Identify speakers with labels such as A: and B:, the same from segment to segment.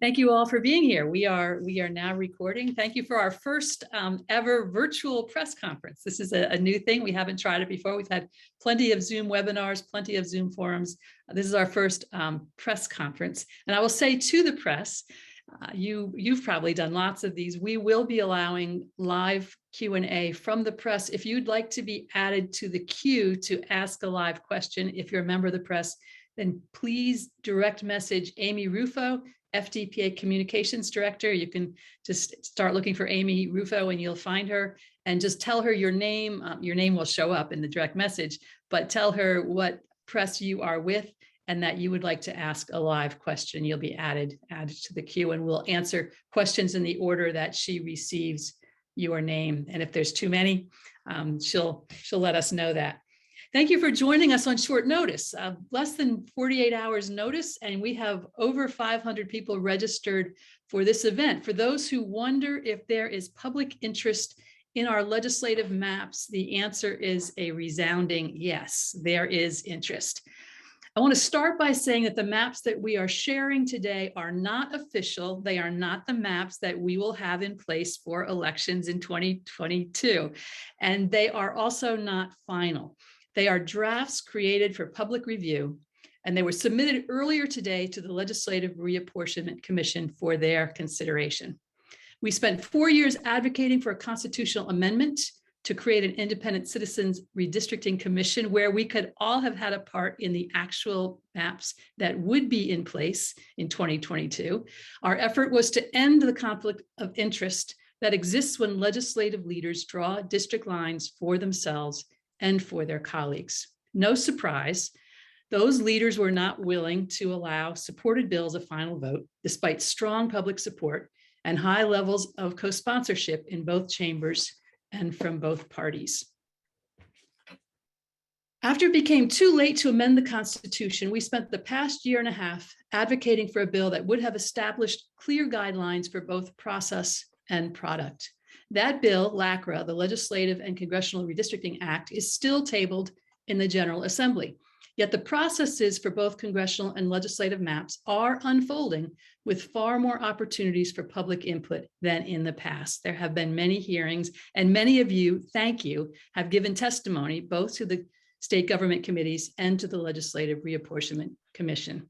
A: Thank you all for being here. We are now recording. Thank you for our first ever virtual press conference. This is a new thing. We haven't tried it before. We've had plenty of Zoom webinars, plenty of Zoom forums. This is our first press conference. And I will say to the press, you've probably done lots of these. We will be allowing live Q&A from the press. If you'd like to be added to the queue to ask a live question, if you're a member of the press, then please direct message Amy Rufo, FDPA Communications Director. You can just start looking for Amy Rufo and you'll find her, and just tell her your name. Your name will show up in the direct message, but tell her what press you are with and that you would like to ask a live question. You'll be added to the queue, and we'll answer questions in the order that she receives your name. And if there's too many, she'll let us know that. Thank you for joining us on short notice, less than 48 hours notice, and we have over 500 people registered for this event. For those who wonder if there is public interest in our legislative maps, the answer is a resounding yes, there is interest. I want to start by saying that the maps that we are sharing today are not official. They are not the maps that we will have in place for elections in 2022, and they are also not final. They are drafts created for public review, and they were submitted earlier today to the Legislative Reapportionment Commission for their consideration. We spent 4 years advocating for a constitutional amendment to create an independent citizens redistricting commission where we could all have had a part in the actual maps that would be in place in 2022. Our effort was to end the conflict of interest that exists when legislative leaders draw district lines for themselves and for their colleagues. No surprise, those leaders were not willing to allow supported bills a final vote, despite strong public support and high levels of co-sponsorship in both chambers and from both parties. After it became too late to amend the Constitution, we spent the past year and a half advocating for a bill that would have established clear guidelines for both process and product. That bill, LACRA, the Legislative and Congressional Redistricting Act, is still tabled in the General Assembly. Yet the processes for both congressional and legislative maps are unfolding with far more opportunities for public input than in the past. There have been many hearings, and many of you, thank you, have given testimony both to the state government committees and to the Legislative Reapportionment Commission.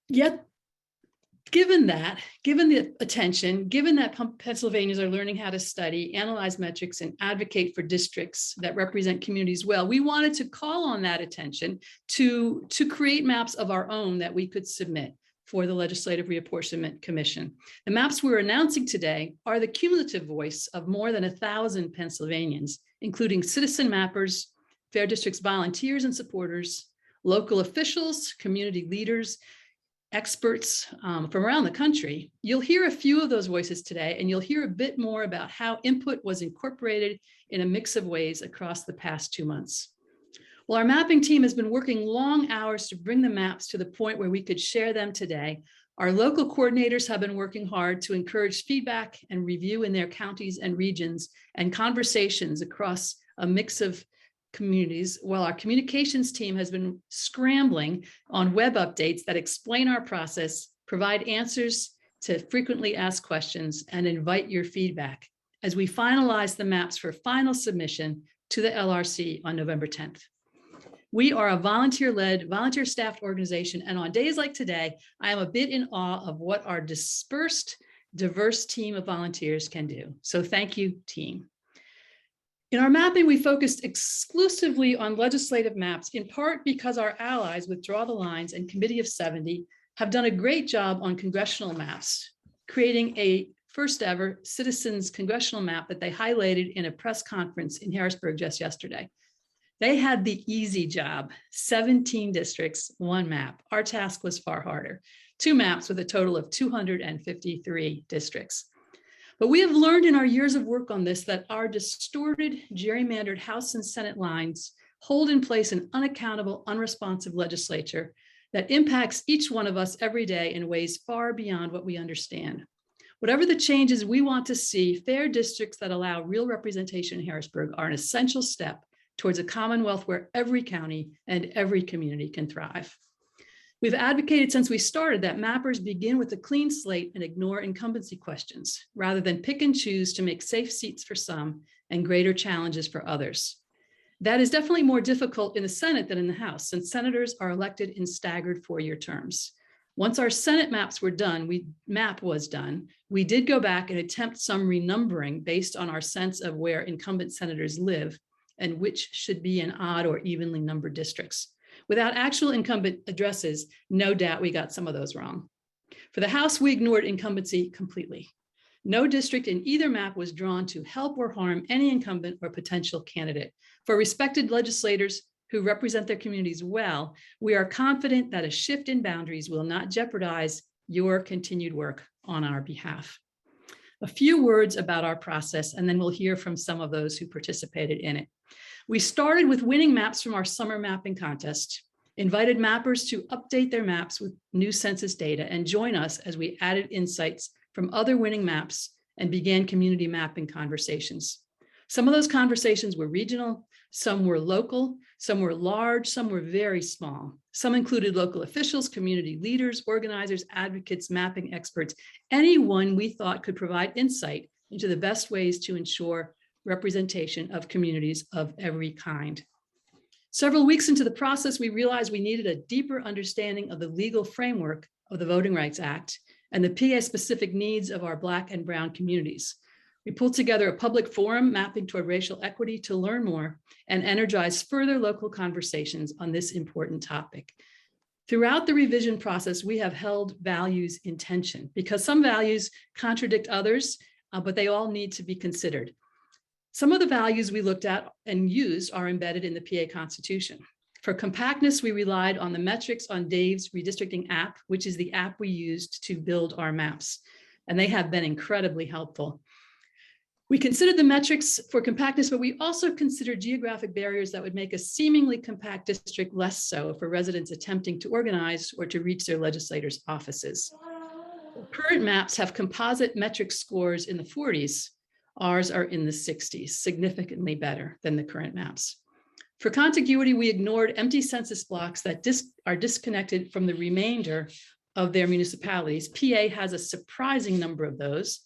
A: Yet, given the attention, given that Pennsylvanians are learning how to study, analyze metrics, and advocate for districts that represent communities well, we wanted to call on that attention to create maps of our own that we could submit for the Legislative Reapportionment Commission. The maps we're announcing today are the cumulative voice of more than 1,000 Pennsylvanians, including citizen mappers, Fair Districts volunteers and supporters, local officials, community leaders, experts from around the country. You'll hear a few of those voices today, and you'll hear a bit more about how input was incorporated in a mix of ways across the past 2 months. Well, our mapping team has been working long hours to bring the maps to the point where we could share them today. Our local coordinators have been working hard to encourage feedback and review in their counties and regions and conversations across a mix of communities, while our communications team has been scrambling on web updates that explain our process, provide answers to frequently asked questions, and invite your feedback as we finalize the maps for final submission to the LRC on November 10th. We are a volunteer-led, volunteer-staffed organization, and on days like today, I am a bit in awe of what our dispersed, diverse team of volunteers can do. So thank you, team. In our mapping, we focused exclusively on legislative maps, in part because our allies with Draw the Lines and Committee of 70 have done a great job on congressional maps, creating a first ever citizens congressional map that they highlighted in a press conference in Harrisburg just yesterday. They had the easy job, 17 districts, one map. Our task was far harder, 2 maps with a total of 253 districts. But we have learned in our years of work on this that our distorted, gerrymandered House and Senate lines hold in place an unaccountable, unresponsive legislature that impacts each one of us every day in ways far beyond what we understand. Whatever the changes we want to see, fair districts that allow real representation in Harrisburg are an essential step towards a commonwealth where every county and every community can thrive. We've advocated since we started that mappers begin with a clean slate and ignore incumbency questions, rather than pick and choose to make safe seats for some and greater challenges for others. That is definitely more difficult in the Senate than in the House, since senators are elected in staggered 4-year terms. Once our Senate maps were done, we did go back and attempt some renumbering based on our sense of where incumbent senators live and which should be in odd or evenly numbered districts. Without actual incumbent addresses, no doubt we got some of those wrong. For the House, we ignored incumbency completely. No district in either map was drawn to help or harm any incumbent or potential candidate. For respected legislators who represent their communities well, we are confident that a shift in boundaries will not jeopardize your continued work on our behalf. A few words about our process, and then we'll hear from some of those who participated in it. We started with winning maps from our summer mapping contest, invited mappers to update their maps with new census data and join us as we added insights from other winning maps and began community mapping conversations. Some of those conversations were regional, some were local, some were large, some were very small. Some included local officials, community leaders, organizers, advocates, mapping experts, anyone we thought could provide insight into the best ways to ensure representation of communities of every kind. Several weeks into the process, we realized we needed a deeper understanding of the legal framework of the Voting Rights Act and the PA-specific needs of our Black and Brown communities. We pulled together a public forum mapping toward racial equity to learn more and energize further local conversations on this important topic. Throughout the revision process, we have held values in tension because some values contradict others, but they all need to be considered. Some of the values we looked at and used are embedded in the PA Constitution. For compactness, we relied on the metrics on Dave's redistricting app, which is the app we used to build our maps, and they have been incredibly helpful. We considered the metrics for compactness, but we also considered geographic barriers that would make a seemingly compact district less so for residents attempting to organize or to reach their legislators' offices. Current maps have composite metric scores in the 40s. Ours are in the 60s, significantly better than the current maps. For contiguity, we ignored empty census blocks that are disconnected from the remainder of their municipalities. PA has a surprising number of those.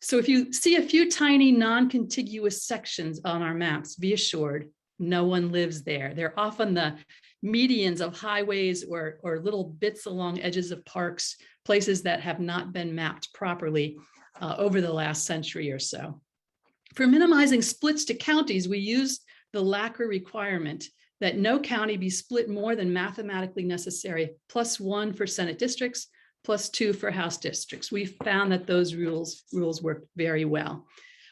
A: So if you see a few tiny non-contiguous sections on our maps, be assured no one lives there. They're often the medians of highways or little bits along edges of parks, places that have not been mapped properly over the last century or so. For minimizing splits to counties, we used the LACRA requirement that no county be split more than mathematically necessary, +1 for Senate districts, +2 for House districts. We found that those rules worked very well.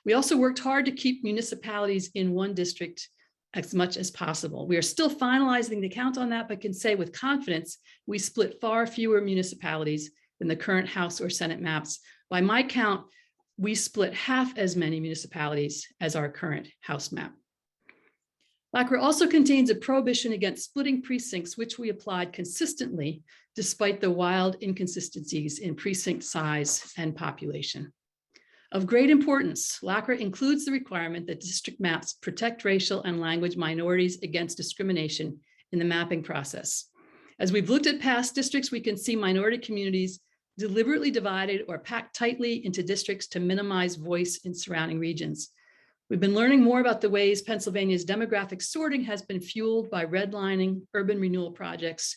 A: We also worked hard to keep municipalities in one district as much as possible. We are still finalizing the count on that, but can say with confidence, we split far fewer municipalities than the current House or Senate maps. By my count, we split half as many municipalities as our current House map. LACRA also contains a prohibition against splitting precincts, which we applied consistently despite the wild inconsistencies in precinct size and population. Of great importance, LACRA includes the requirement that district maps protect racial and language minorities against discrimination in the mapping process. As we've looked at past districts, we can see minority communities deliberately divided or packed tightly into districts to minimize voice in surrounding regions. We've been learning more about the ways Pennsylvania's demographic sorting has been fueled by redlining, urban renewal projects,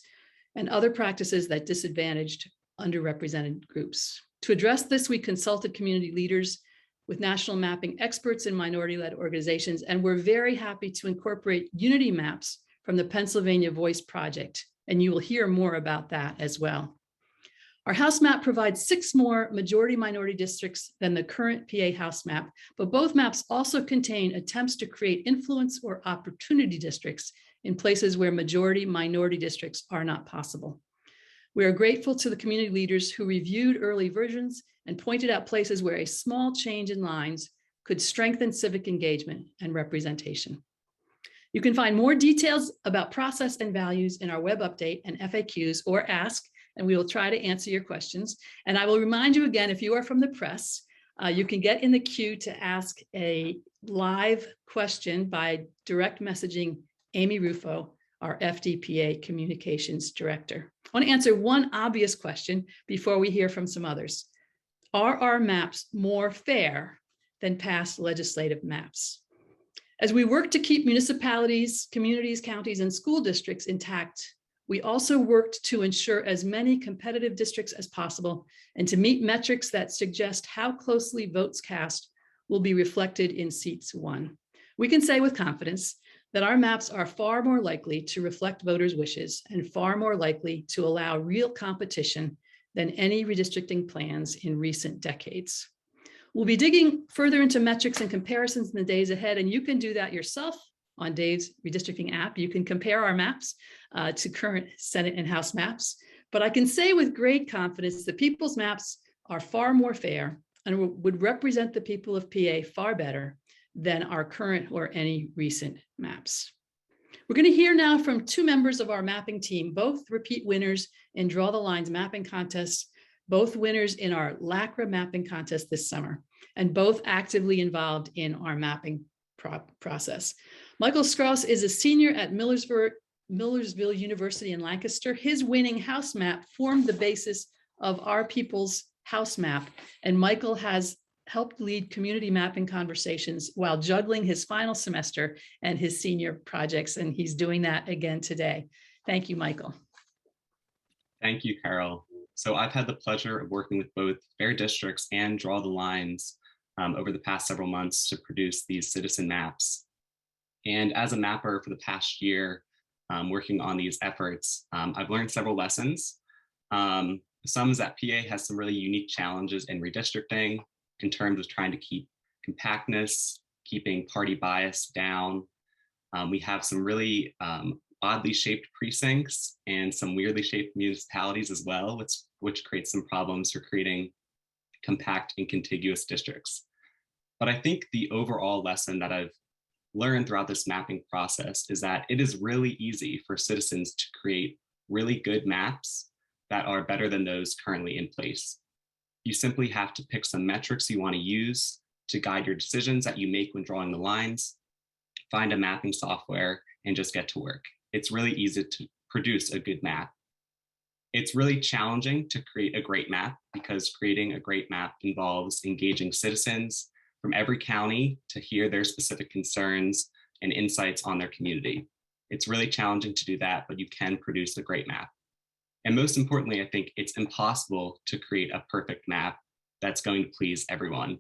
A: and other practices that disadvantaged underrepresented groups. To address this, we consulted community leaders with national mapping experts and minority-led organizations, and we're very happy to incorporate unity maps from the Pennsylvania Voice Project, and you will hear more about that as well. Our House map provides 6 more majority minority districts than the current PA House map, but both maps also contain attempts to create influence or opportunity districts in places where majority minority districts are not possible. We are grateful to the community leaders who reviewed early versions and pointed out places where a small change in lines could strengthen civic engagement and representation. You can find more details about process and values in our web update and FAQs or ask, and we will try to answer your questions. And I will remind you again, if you are from the press, you can get in the queue to ask a live question by direct messaging Amy Rufo our FDPA Communications Director. I want to answer one obvious question before we hear from some others. Are our maps more fair than past legislative maps? As we work to keep municipalities, communities, counties, and school districts intact, we also worked to ensure as many competitive districts as possible and to meet metrics that suggest how closely votes cast will be reflected in seats won. We can say with confidence that our maps are far more likely to reflect voters' wishes and far more likely to allow real competition than any redistricting plans in recent decades. We'll be digging further into metrics and comparisons in the days ahead, and you can do that yourself on Dave's redistricting app. You can compare our maps to current Senate and House maps, but I can say with great confidence that people's maps are far more fair and would represent the people of PA far better than our current or any recent maps. We're going to hear now from two members of our mapping team, both repeat winners in Draw the Lines mapping contest, both winners in our LACRA mapping contest this summer, and both actively involved in our mapping process. Michael Skros is a senior at Millersville University in Lancaster. His winning house map formed the basis of our people's house map, and Michael has helped lead community mapping conversations while juggling his final semester and his senior projects, and he's doing that again today. Thank you, Michael.
B: Thank you, Carol. So I've had the pleasure of working with both Fair Districts and Draw the Lines over the past several months to produce these citizen maps. And as a mapper for the past year, working on these efforts, I've learned several lessons. Some is that PA has some really unique challenges in redistricting in terms of trying to keep compactness, keeping party bias down. We have some really oddly shaped precincts and some weirdly shaped municipalities as well, which creates some problems for creating compact and contiguous districts. But I think the overall lesson that I've learned throughout this mapping process is that it is really easy for citizens to create really good maps that are better than those currently in place. You simply have to pick some metrics you want to use to guide your decisions that you make when drawing the lines, find a mapping software, and just get to work. It's really easy to produce a good map. It's really challenging to create a great map because creating a great map involves engaging citizens from every county to hear their specific concerns and insights on their community. It's really challenging to do that, but you can produce a great map. And most importantly, I think it's impossible to create a perfect map that's going to please everyone.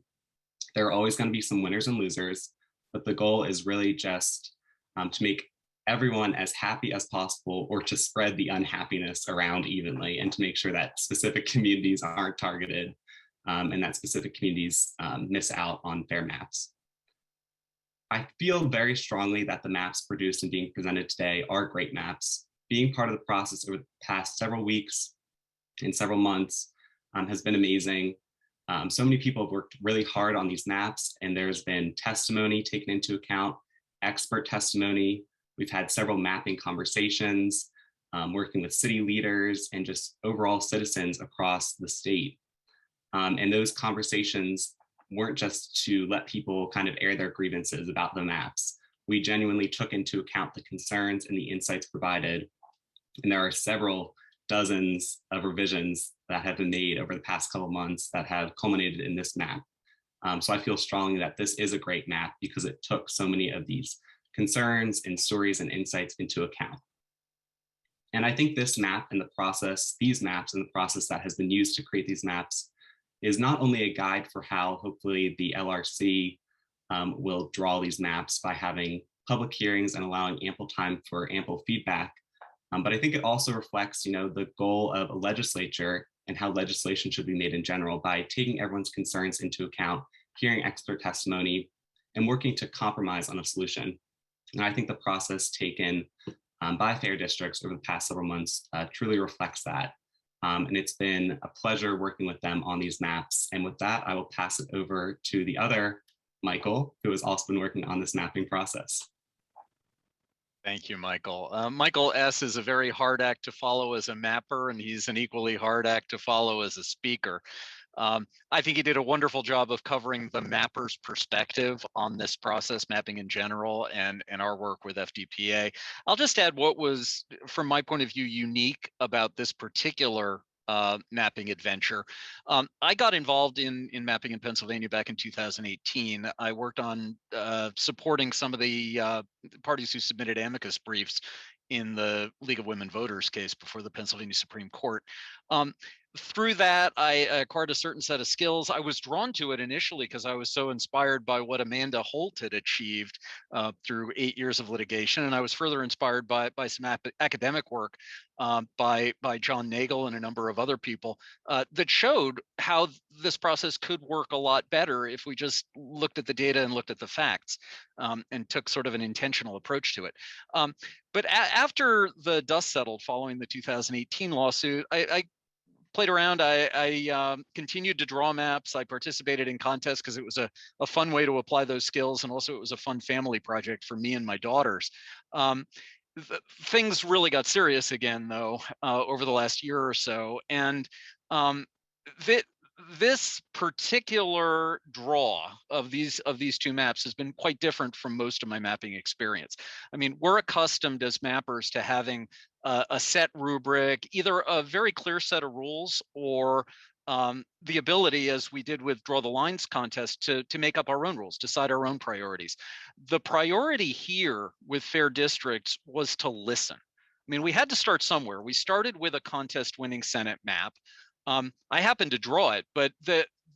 B: There are always going to be some winners and losers, but the goal is really just to make everyone as happy as possible or to spread the unhappiness around evenly and to make sure that specific communities aren't targeted and that specific communities miss out on fair maps. I feel very strongly that the maps produced and being presented today are great maps. Being part of the process over the past several weeks and several months has been amazing. So many people have worked really hard on these maps, and there's been testimony taken into account, expert testimony. We've had several mapping conversations, working with city leaders and just overall citizens across the state. And those conversations weren't just to let people kind of air their grievances about the maps. We genuinely took into account the concerns and the insights provided. And there are several dozens of revisions that have been made over the past couple of months that have culminated in this map. So I feel strongly that this is a great map because it took so many of these concerns and stories and insights into account. And I think this map and the process, these maps and the process that has been used to create these maps is not only a guide for how hopefully the LRC will draw these maps by having public hearings and allowing ample time for ample feedback, but I think it also reflects, the goal of a legislature and how legislation should be made in general by taking everyone's concerns into account, hearing expert testimony, and working to compromise on a solution. And I think the process taken by Fair Districts over the past several months truly reflects that. And it's been a pleasure working with them on these maps. And with that, I will pass it over to the other Michael, who has also been working on this mapping process.
C: Thank you, Michael. Michael S. is a very hard act to follow as a mapper, and he's an equally hard act to follow as a speaker. I think he did a wonderful job of covering the mapper's perspective on this process, mapping in general, and our work with FDPA. I'll just add what was, from my point of view, unique about this particular mapping adventure. I got involved in mapping in Pennsylvania back in 2018. I worked on supporting some of the parties who submitted amicus briefs in the League of Women Voters case before the Pennsylvania Supreme Court. Through that, I acquired a certain set of skills. I was drawn to it initially because I was so inspired by what Amanda Holt had achieved through 8 years of litigation. And I was further inspired by some academic work by John Nagel and a number of other people that showed how this process could work a lot better if we just looked at the data and looked at the facts and took sort of an intentional approach to it. But after the dust settled following the 2018 lawsuit, I played around. I continued to draw maps. I participated in contests because it was a fun way to apply those skills. And also it was a fun family project for me and my daughters. Things really got serious again, though, over the last year or so. And this particular draw of these two maps has been quite different from most of my mapping experience. I mean, we're accustomed as mappers to having a set rubric, either a very clear set of rules or the ability, as we did with Draw the Lines contest, to make up our own rules, decide our own priorities. The priority here with Fair Districts was to listen. I mean, we had to start somewhere. We started with a contest-winning Senate map. I happened to draw it, but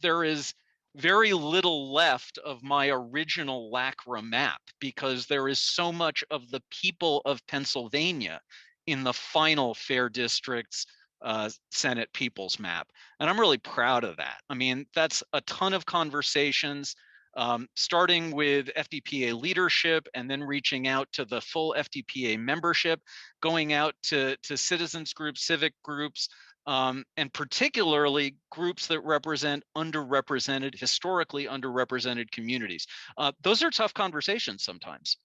C: there is very little left of my original LACRA map because there is so much of the people of Pennsylvania in the final Fair Districts Senate People's Map. And I'm really proud of that. I mean, that's a ton of conversations, starting with FDPA leadership and then reaching out to the full FDPA membership, going out to citizens groups, civic groups, and particularly groups that represent historically underrepresented communities. Those are tough conversations sometimes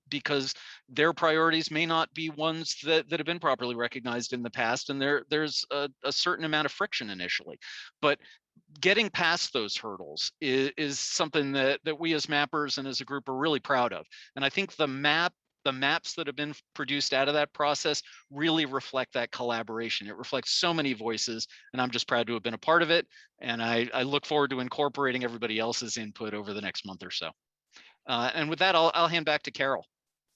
C: because their priorities may not be ones that have been properly recognized in the past, and there's a certain amount of friction initially. But getting past those hurdles is something that we as mappers and as a group are really proud of. And I think the maps that have been produced out of that process really reflect that collaboration. It reflects so many voices, and I'm just proud to have been a part of it. And I look forward to incorporating everybody else's input over the next month or so. And with that, I'll hand back to Carol.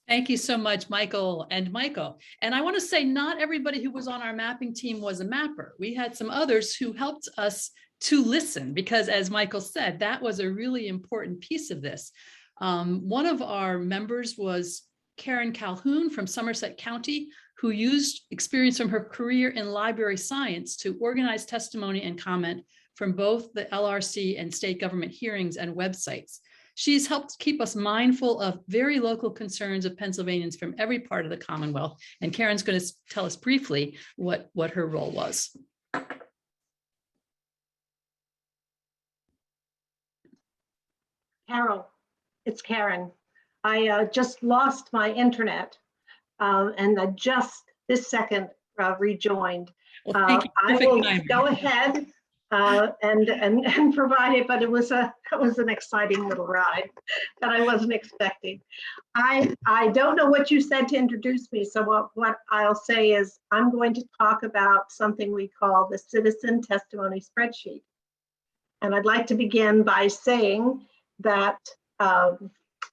A: Thank you so much, Michael. And I want to say not everybody who was on our mapping team was a mapper. We had some others who helped us to listen because, as Michael said, that was a really important piece of this. One of our members was Karen Calhoun from Somerset County, who used experience from her career in library science to organize testimony and comment from both the LRC and state government hearings and websites. She's helped keep us mindful of very local concerns of Pennsylvanians from every part of the Commonwealth. And Karen's going to tell us briefly what her role was.
D: Carol, it's Karen. I just lost my internet and I just this second rejoined.
A: Well,
D: I will go ahead and provide it, but it was an exciting little ride that I wasn't expecting. I don't know what you said to introduce me, so what I'll say is I'm going to talk about something we call the Citizen Testimony Spreadsheet. And I'd like to begin by saying that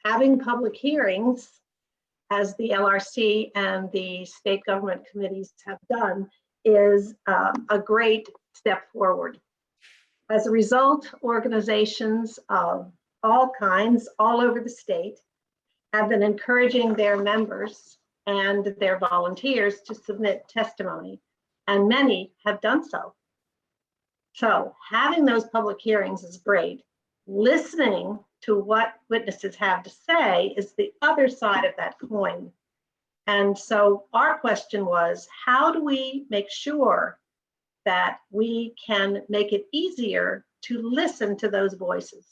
D: having public hearings, as the LRC and the state government committees have done, is a great step forward. As a result, organizations of all kinds, all over the state, have been encouraging their members and their volunteers to submit testimony, and many have done so. So having those public hearings is great. Listening to what witnesses have to say is the other side of that coin. And so our question was, how do we make sure that we can make it easier to listen to those voices?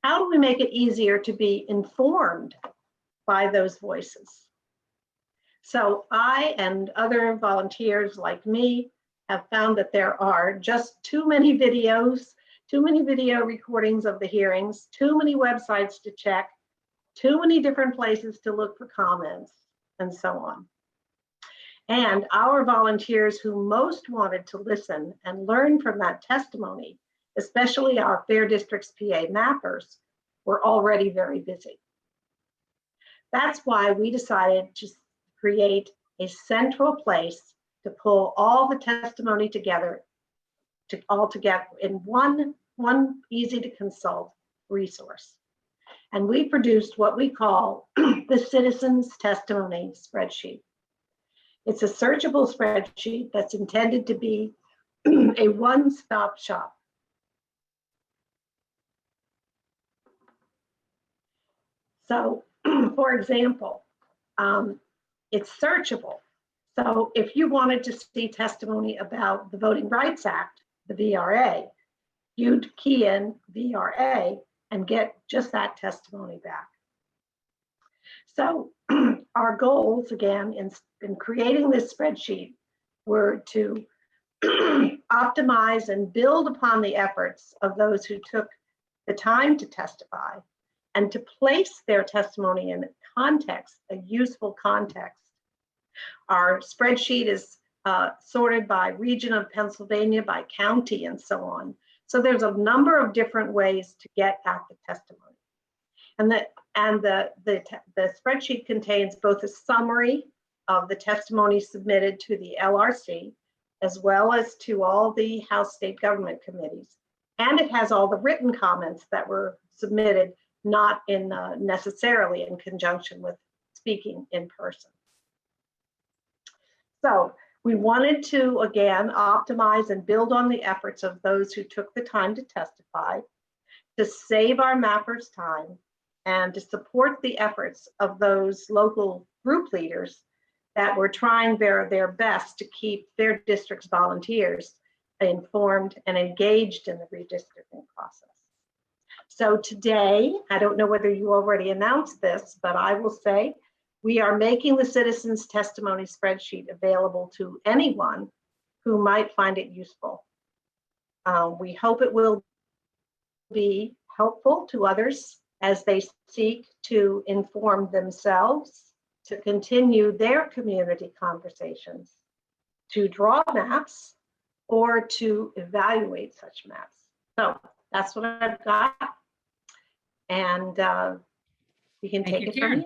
D: How do we make it easier to be informed by those voices? So I and other volunteers like me have found that there are just too many videos, too many video recordings of the hearings, too many websites to check, too many different places to look for comments, and so on. And our volunteers who most wanted to listen and learn from that testimony, especially our Fair Districts PA mappers, were already very busy. That's why we decided to create a central place to pull all the testimony together, all together in one easy to consult resource. And we produced what we call the Citizens Testimony Spreadsheet. It's a searchable spreadsheet that's intended to be a one-stop shop. So, for example, it's searchable. So if you wanted to see testimony about the Voting Rights Act, the VRA, you'd key in VRA and get just that testimony back. So our goals, again, in creating this spreadsheet were to optimize and build upon the efforts of those who took the time to testify and to place their testimony in context, a useful context. Our spreadsheet is sorted by region of Pennsylvania, by county, and so on. So there's a number of different ways to get at the testimony. And the spreadsheet contains both a summary of the testimony submitted to the LRC, as well as to all the House State Government committees. And it has all the written comments that were submitted, not in necessarily in conjunction with speaking in person. So we wanted to, again, optimize and build on the efforts of those who took the time to testify, to save our mappers time, and to support the efforts of those local group leaders that were trying their best to keep their district's volunteers informed and engaged in the redistricting process. So today, I don't know whether you already announced this, but I will say we are making the Citizens Testimony Spreadsheet available to anyone who might find it useful. We hope it will be helpful to others as they seek to inform themselves, to continue their community conversations, to draw maps, or to evaluate such maps. So that's what I've got. And you can take it from here.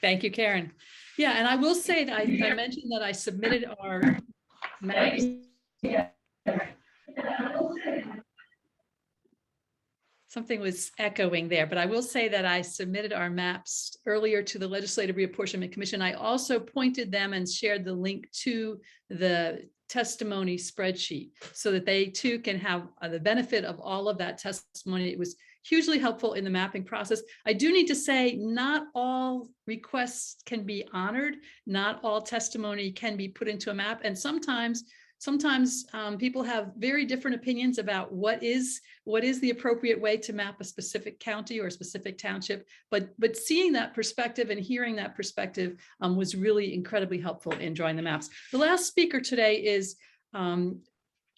A: Thank you, Karen. Yeah, and I will say that I mentioned that I submitted our maps. Something was echoing there, but I will say that I submitted our maps earlier to the Legislative Reapportionment Commission. I also pointed them and shared the link to the testimony spreadsheet so that they too can have the benefit of all of that testimony. It was hugely helpful in the mapping process. I do need to say not all requests can be honored. Not all testimony can be put into a map. And sometimes people have very different opinions about what is the appropriate way to map a specific county or a specific township. But seeing that perspective and hearing that perspective was really incredibly helpful in drawing the maps. The last speaker today is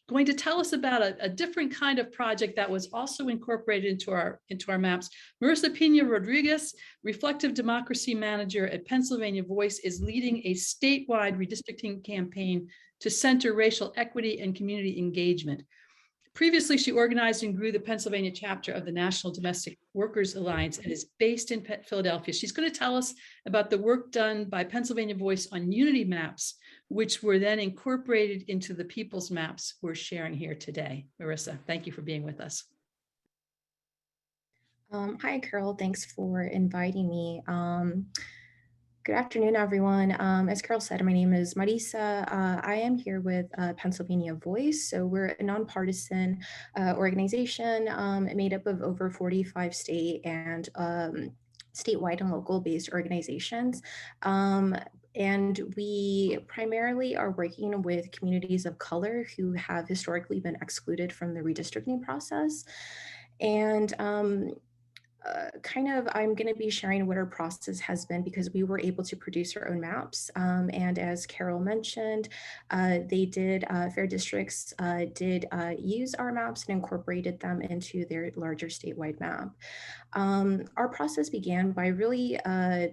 A: going to tell us about a different kind of project that was also incorporated into our maps. Marissa Piña Rodríguez, Reflective Democracy Manager at Pennsylvania Voice, is leading a statewide redistricting campaign to center racial equity and community engagement. Previously, she organized and grew the Pennsylvania chapter of the National Domestic Workers Alliance and is based in Philadelphia. She's going to tell us about the work done by Pennsylvania Voice on unity maps, which were then incorporated into the people's maps we're sharing here today. Marissa, thank you for being with us.
E: Hi, Carol. Thanks for inviting me. Good afternoon, everyone. As Carol said, my name is Marissa. I am here with Pennsylvania Voice. So we're a nonpartisan organization made up of over 45 state and statewide and local based organizations. And we primarily are working with communities of color who have historically been excluded from the redistricting process. And I'm going to be sharing what our process has been because we were able to produce our own maps. And as Carol mentioned, Fair Districts did use our maps and incorporated them into their larger statewide map. Our process began by really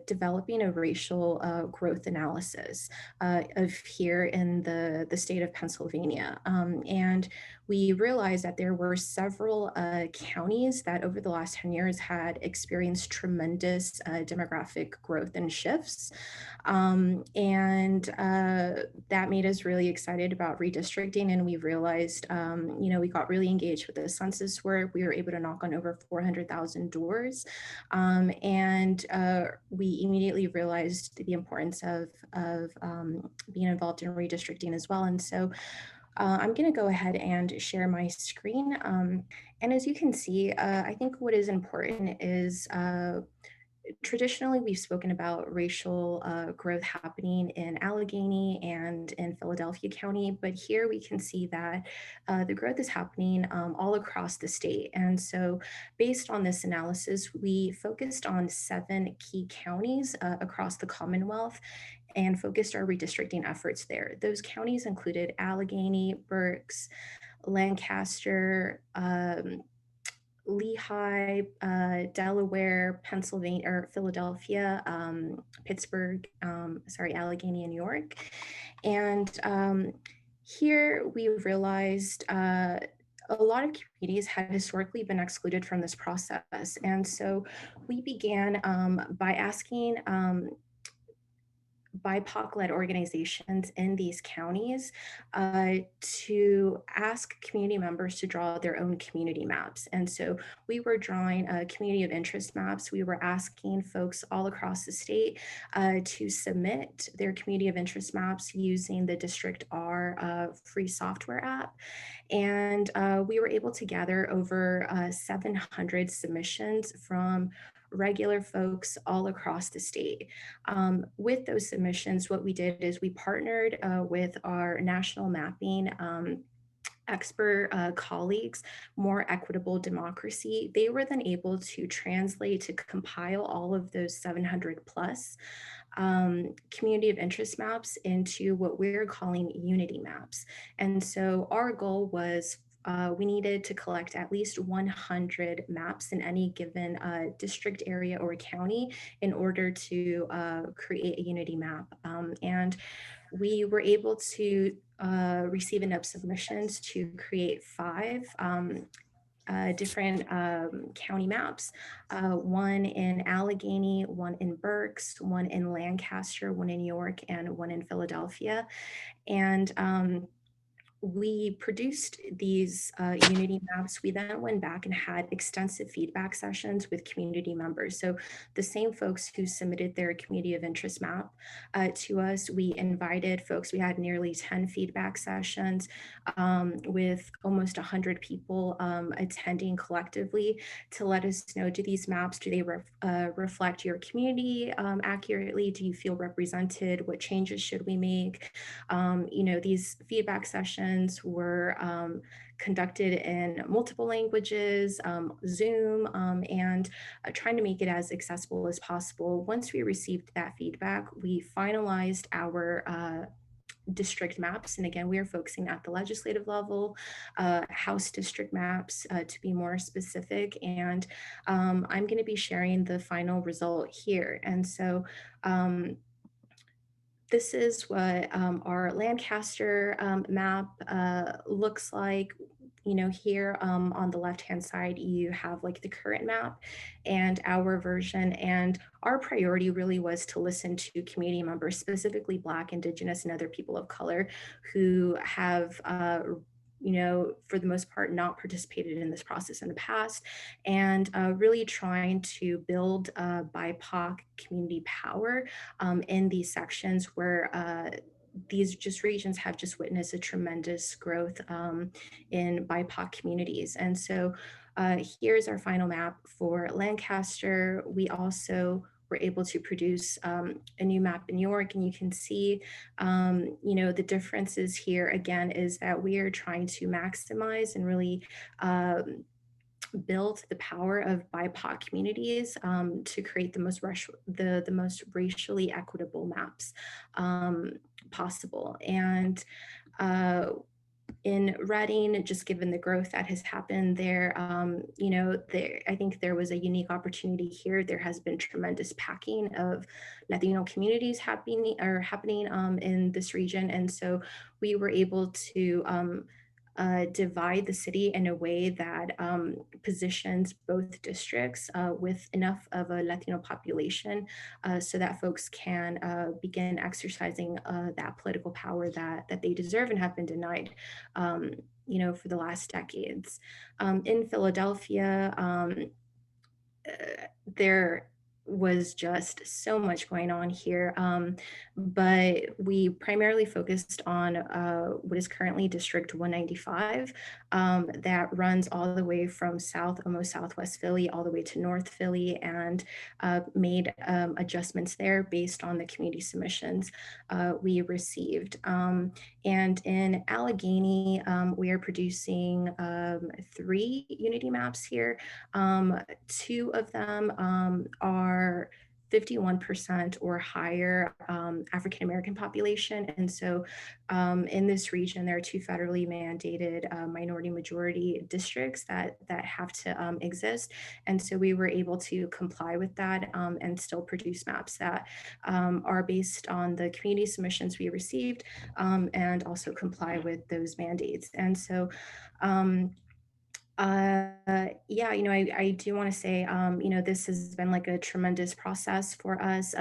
E: developing a racial growth analysis of here in the state of Pennsylvania. And we realized that there were several counties that over the last 10 years had experienced tremendous demographic growth and shifts. That made us really excited about redistricting. And we realized, we got really engaged with the census work. We were able to knock on over 400,000 doors. We immediately realized the importance of being involved in redistricting as well. And so I'm going to go ahead and share my screen. And as you can see, I think what is important is traditionally, we've spoken about racial growth happening in Allegheny and in Philadelphia County, but here we can see that the growth is happening all across the state. And so based on this analysis, we focused on 7 key counties across the Commonwealth and focused our redistricting efforts there. Those counties included Allegheny, Berks, Lancaster, Lehigh, Delaware, Pennsylvania, or Philadelphia, Pittsburgh, Allegheny, and York. And here we realized a lot of communities had historically been excluded from this process. And so we began by asking BIPOC-led organizations in these counties to ask community members to draw their own community maps. And so we were drawing community of interest maps. We were asking folks all across the state to submit their community of interest maps using the District R free software app. And we were able to gather over 700 submissions from regular folks all across the state. With those submissions, what we did is we partnered with our national mapping expert colleagues, More Equitable Democracy. They were then able to translate, to compile all of those 700 plus community of interest maps into what we're calling unity maps. And so our goal was we needed to collect at least 100 maps in any given district area or county in order to create a unity map. And we were able to receive enough submissions to create 5 different county maps, one in Allegheny, one in Berks, one in Lancaster, one in York, and one in Philadelphia. And we produced these unity maps. We then went back and had extensive feedback sessions with community members. So the same folks who submitted their community of interest map to us, we invited folks. We had nearly 10 feedback sessions with almost 100 people attending collectively to let us know, do these maps, do they reflect your community accurately? Do you feel represented? What changes should we make? These feedback sessions were conducted in multiple languages, Zoom, and trying to make it as accessible as possible. Once we received that feedback, we finalized our district maps. And again, we are focusing at the legislative level, House district maps to be more specific. And I'm going to be sharing the final result here. And so this is what our Lancaster map looks like. Here on the left-hand side, you have like the current map and our version. And our priority really was to listen to community members, specifically Black, Indigenous, and other people of color who have for the most part, not participated in this process in the past, and really trying to build BIPOC community power in these sections where these regions have just witnessed a tremendous growth in BIPOC communities. And so here's our final map for Lancaster. We also were able to produce a new map in York, and you can see, the differences here again is that we are trying to maximize and really build the power of BIPOC communities to create the most racially equitable maps possible. And in Reading, just given the growth that has happened there, I think there was a unique opportunity here. There has been tremendous packing of Latino communities happening in this region. And so we were able to divide the city in a way that positions both districts with enough of a Latino population so that folks can begin exercising that political power that they deserve and have been denied, for the last decades. In Philadelphia, there was just so much going on here, but we primarily focused on what is currently District 195 that runs all the way from almost southwest Philly, all the way to North Philly, and made adjustments there based on the community submissions we received. And in Allegheny, we are producing 3 unity maps here. 2 of them are 51% or higher African-American population. And so in this region, there are 2 federally mandated minority majority districts that have to exist. And so we were able to comply with that and still produce maps that are based on the community submissions we received and also comply with those mandates. And so I do want to say, this has been like a tremendous process for us.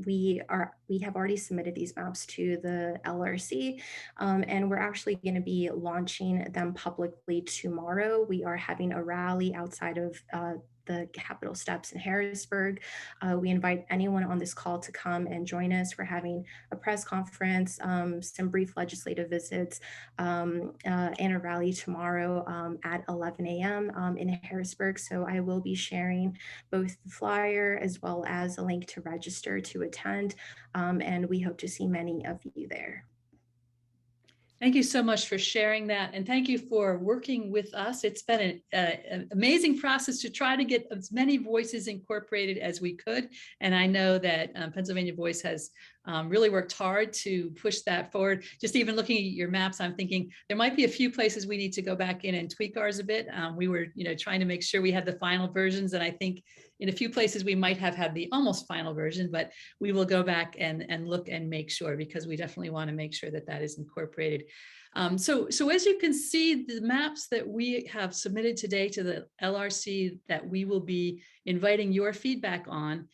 E: We have already submitted these maps to the LRC, and we're actually going to be launching them publicly tomorrow. We are having a rally outside of the Capitol steps in Harrisburg. We invite anyone on this call to come and join us. We're having a press conference, some brief legislative visits, and a rally tomorrow at 11 a.m. In Harrisburg. So I will be sharing both the flyer as well as a link to register to attend, and we hope to see many of you there.
A: Thank you so much for sharing that. And thank you for working with us. It's been an amazing process to try to get as many voices incorporated as we could. And I know that Pennsylvania Voice has really worked hard to push that forward. Just even looking at your maps, I'm thinking there might be a few places we need to go back in and tweak ours a bit. We were, trying to make sure we had the final versions. And I think in a few places we might have had the almost final version, but we will go back and look and make sure, because we definitely want to make sure that that is incorporated. So as you can see, the maps that we have submitted today to the LRC that we will be inviting your feedback on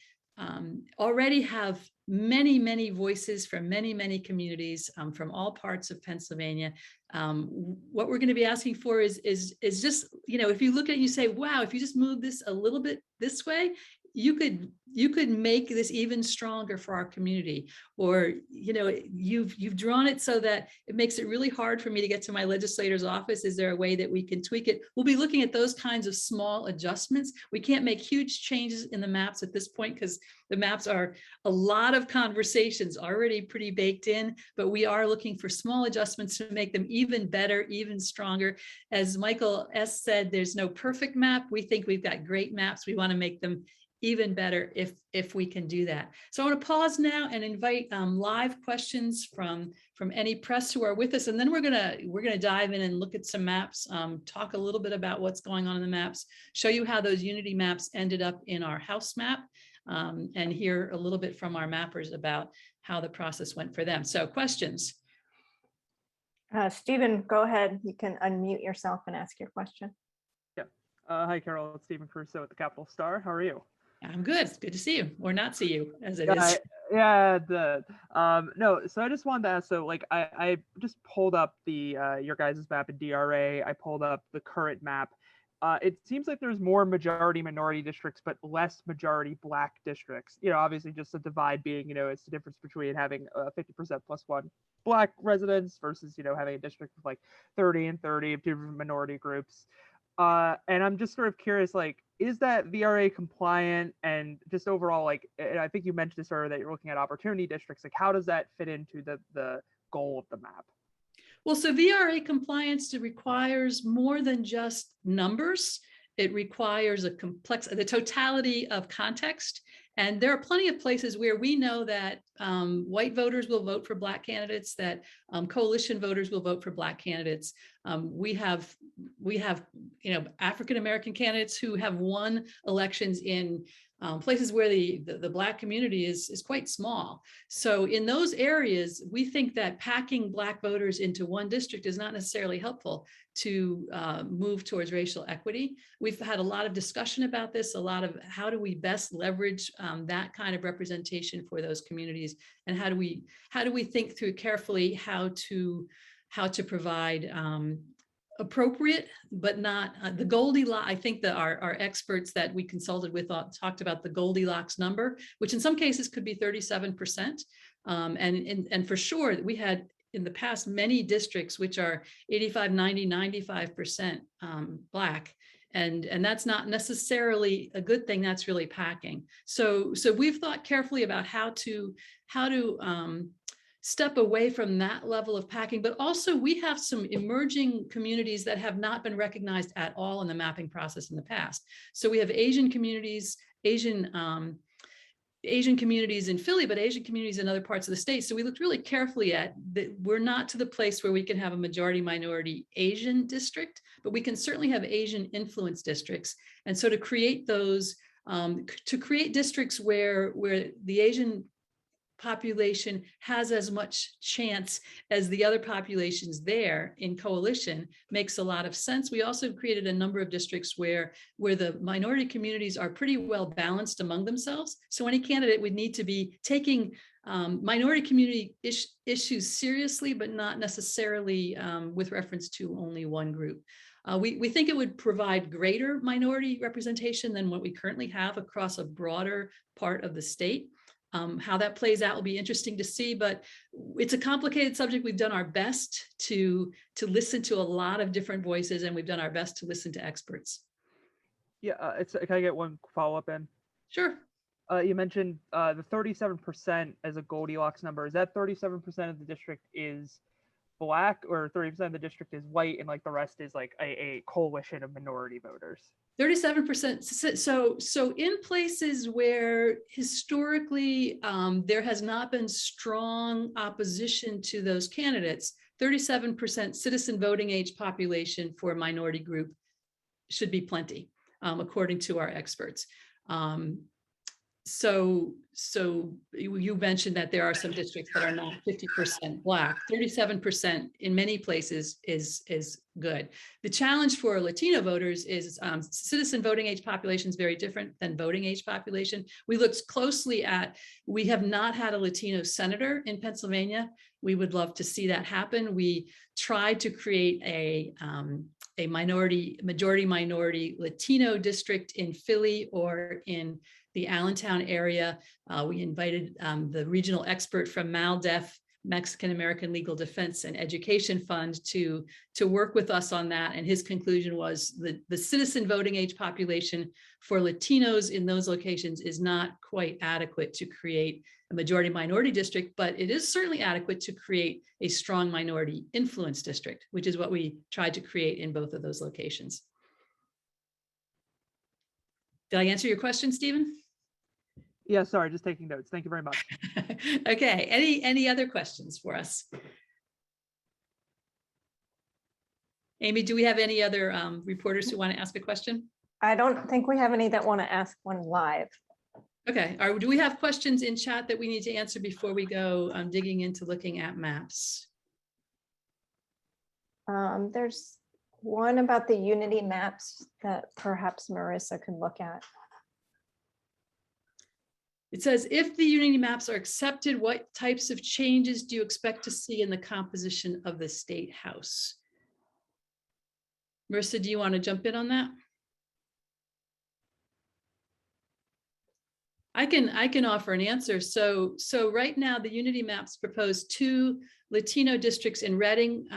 A: already have many, many voices from many, many communities from all parts of Pennsylvania. What we're going to be asking for is just, if you look at it, you say, wow, if you just move this a little bit this way, you could make this even stronger for our community. Or, you've drawn it so that it makes it really hard for me to get to my legislator's office. Is there a way that we can tweak it? We'll be looking at those kinds of small adjustments. We can't make huge changes in the maps at this point because the maps are a lot of conversations already pretty baked in, but we are looking for small adjustments to make them even better, even stronger. As Michael S. said, there's no perfect map. We think we've got great maps. We want to make them even better if we can do that. So I want to pause now and invite live questions from any press who are with us, and then we're gonna dive in and look at some maps, talk a little bit about what's going on in the maps, show you how those Unity maps ended up in our house map, and hear a little bit from our mappers about how the process went for them. So questions.
F: Stephen, go ahead. You can unmute yourself and ask your question.
G: Yeah. Hi, Carol. It's Stephen Crusoe at the Capital Star. How are you?
A: I'm good. It's good to see you, or not see you, as it is.
G: No, so I just wanted to ask, so like I just pulled up the your guys' map in DRA. I pulled up the current map. It seems like there's more majority minority districts, but less majority Black districts. Obviously just the divide being, it's the difference between having 50% plus 1 Black residents versus, having a district with like 30 and 30 of different minority groups. And I'm just sort of curious, like, is that VRA compliant? And just overall, like, and I think you mentioned this earlier that you're looking at opportunity districts. Like, how does that fit into the goal of the map?
A: Well, so VRA compliance requires more than just numbers. It requires the totality of context. And there are plenty of places where we know that white voters will vote for Black candidates, that coalition voters will vote for Black candidates. We have African-American candidates who have won elections in places where the Black community is quite small. So in those areas, we think that packing Black voters into one district is not necessarily helpful to move towards racial equity. We've had a lot of discussion about this, a lot of how do we best leverage that kind of representation for those communities, and how do we think through carefully how to provide appropriate, but not the Goldilocks. I think that our experts that we consulted with talked about the Goldilocks number, which in some cases could be 37%. And for sure, we had in the past many districts which are 85, 90, 95% Black. And that's not necessarily a good thing. That's really packing. So we've thought carefully about how to step away from that level of packing, but also we have some emerging communities that have not been recognized at all in the mapping process in the past. So we have Asian communities, Asian communities in Philly, but Asian communities in other parts of the state. So we looked really carefully at that. We're not to the place where we can have a majority minority Asian district, but we can certainly have Asian influence districts. And so to create those, to create districts where the Asian population has as much chance as the other populations there in coalition makes a lot of sense. We also created a number of districts where the minority communities are pretty well balanced among themselves. So any candidate would need to be taking minority community issues seriously, but not necessarily with reference to only one group. We think it would provide greater minority representation than what we currently have across a broader part of the state. How that plays out will be interesting to see, but it's a complicated subject. We've done our best to listen to a lot of different voices, and we've done our best to listen to experts.
G: Yeah, can I get one follow-up in?
A: Sure.
G: You mentioned the 37% as a Goldilocks number. Is that 37% of the district is Black, or 30% of the district is white, and like the rest is like a coalition of minority voters? 37%.
A: So in places where historically there has not been strong opposition to those candidates, 37% citizen voting age population for a minority group should be plenty, according to our experts. So you mentioned that there are some districts that are not 50% Black. 37% in many places is good. The challenge for Latino voters is citizen voting age population is very different than voting age population. We looked closely at, we have not had a Latino senator in Pennsylvania. We would love to see that happen. We tried to create a majority minority Latino district in Philly or in the Allentown area. We invited the regional expert from MALDEF, Mexican American Legal Defense and Education Fund, to work with us on that. And his conclusion was that the citizen voting age population for Latinos in those locations is not quite adequate to create a majority minority district, but it is certainly adequate to create a strong minority influence district, which is what we tried to create in both of those locations. Did I answer your question, Stephen?
G: Yeah, sorry, just taking notes. Thank you very much.
A: Okay, any other questions for us? Amy, do we have any other reporters who want to ask a question?
F: I don't think we have any that want to ask one live.
A: Okay, do we have questions in chat that we need to answer before we go digging into looking at maps?
F: There's one about the Unity maps that perhaps Marissa could look at.
A: It says, if the Unity maps are accepted, what types of changes do you expect to see in the composition of the State House? Marissa, do you want to jump in on that? I can offer an answer. So right now the Unity maps propose 2 Latino districts in Reading.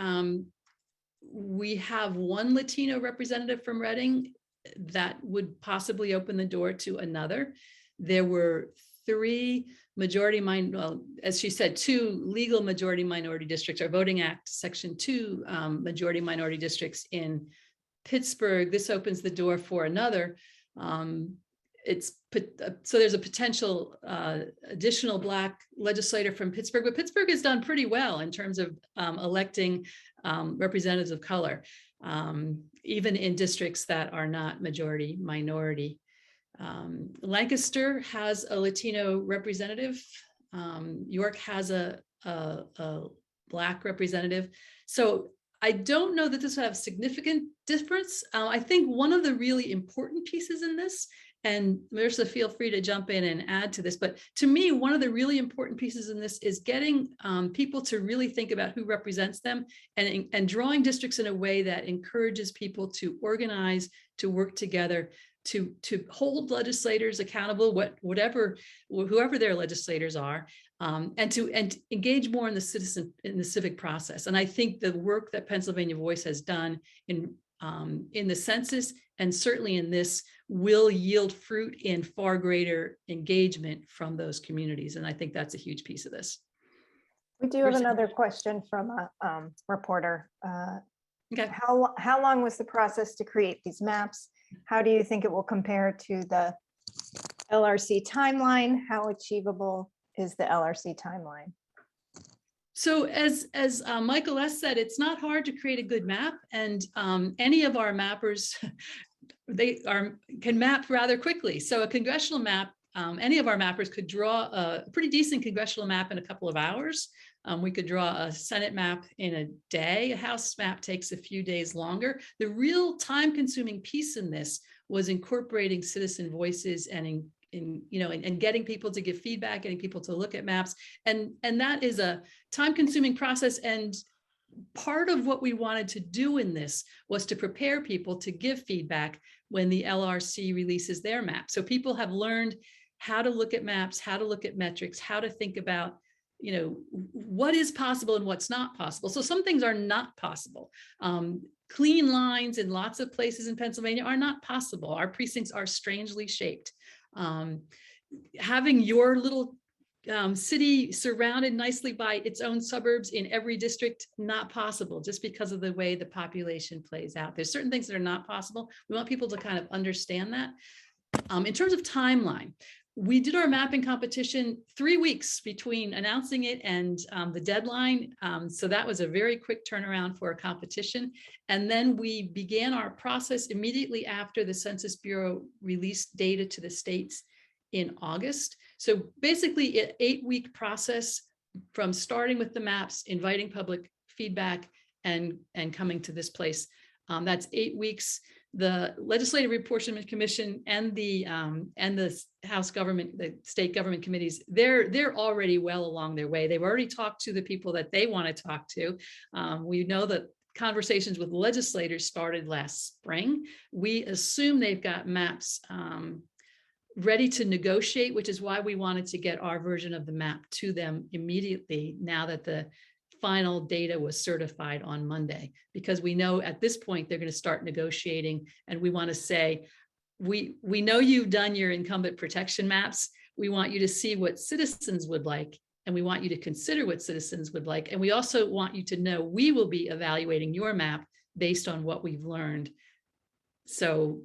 A: We have 1 Latino representative from Reading that would possibly open the door to another. There were 3 as she said, 2 legal majority minority districts, our Voting Act Section 2 majority minority districts in Pittsburgh, this opens the door for another. So there's a potential additional Black legislator from Pittsburgh, but Pittsburgh has done pretty well in terms of electing representatives of color, even in districts that are not majority minority. Lancaster has a Latino representative. York has a Black representative. So I don't know that this will have significant difference. I think one of the really important pieces in this, and Marissa, feel free to jump in and add to this, but to me, one of the really important pieces in this is getting people to really think about who represents them and drawing districts in a way that encourages people to organize, to work together, to hold legislators accountable, whoever their legislators are, and to engage more in the civic process. And I think the work that Pennsylvania Voice has done in the census and certainly in this will yield fruit in far greater engagement from those communities. And I think that's a huge piece of this.
F: We do have another question from a reporter.
A: Okay.
F: How long was the process to create these maps? How do you think it will compare to the LRC timeline? How achievable is the LRC timeline?
A: So as Michael S. said, it's not hard to create a good map, and any of our mappers, can map rather quickly. So a congressional map, any of our mappers could draw a pretty decent congressional map in a couple of hours. We could draw a Senate map in a day. A House map takes a few days longer. The real time-consuming piece in this was incorporating citizen voices and and getting people to give feedback, getting people to look at maps. And that is a time-consuming process. And part of what we wanted to do in this was to prepare people to give feedback when the LRC releases their map. So people have learned how to look at maps, how to look at metrics, how to think about what is possible and what's not possible. So some things are not possible. Clean lines in lots of places in Pennsylvania are not possible. Our precincts are strangely shaped. Having your little city surrounded nicely by its own suburbs in every district, not possible, just because of the way the population plays out. There's certain things that are not possible. We want people to kind of understand that. In terms of timeline, we did our mapping competition 3 weeks between announcing it and the deadline. So that was a very quick turnaround for a competition. And then we began our process immediately after the Census Bureau released data to the states in August. So basically an 8-week process from starting with the maps, inviting public feedback and coming to this place. That's 8 weeks. The Legislative Reapportionment Commission and the House government, the state government committees, they're already well along their way. They've already talked to the people that they want to talk to. We know that conversations with legislators started last spring. We assume they've got maps ready to negotiate, which is why we wanted to get our version of the map to them immediately now that the final data was certified on Monday, because we know at this point they're going to start negotiating, and we want to say, we know you've done your incumbent protection maps. We want you to see what citizens would like, and we want you to consider what citizens would like. And we also want you to know we will be evaluating your map based on what we've learned. So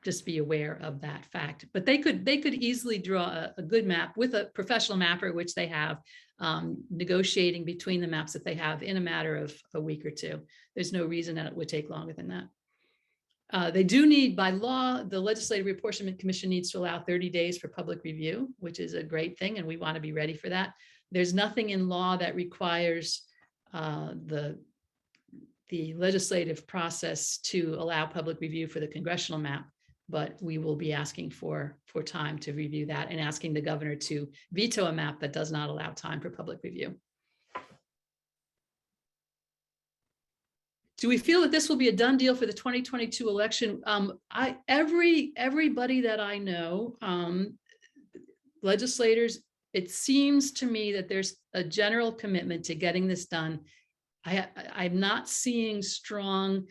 A: just be aware of that fact. But they could easily draw a good map with a professional mapper, which they have, negotiating between the maps that they have in a matter of a week or two. There's no reason that it would take longer than that. They do need, by law, the Legislative Reapportionment Commission needs to allow 30 days for public review, which is a great thing, and we want to be ready for that. There's nothing in law that requires the legislative process to allow public review for the congressional map, but we will be asking for time to review that and asking the governor to veto a map that does not allow time for public review. Do we feel that this will be a done deal for the 2022 election? Everybody that I know, legislators, it seems to me that there's a general commitment to getting this done. I'm not seeing strong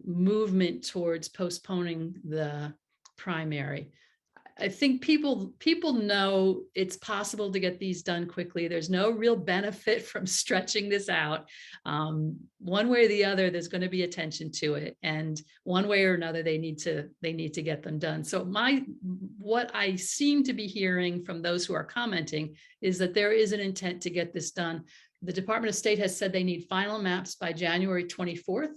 A: movement towards postponing the primary. I think people know it's possible to get these done quickly. There's no real benefit from stretching this out. One way or the other, there's going to be attention to it, and one way or another, they need to get them done. So what I seem to be hearing from those who are commenting is that there is an intent to get this done. The Department of State has said they need final maps by January 24th.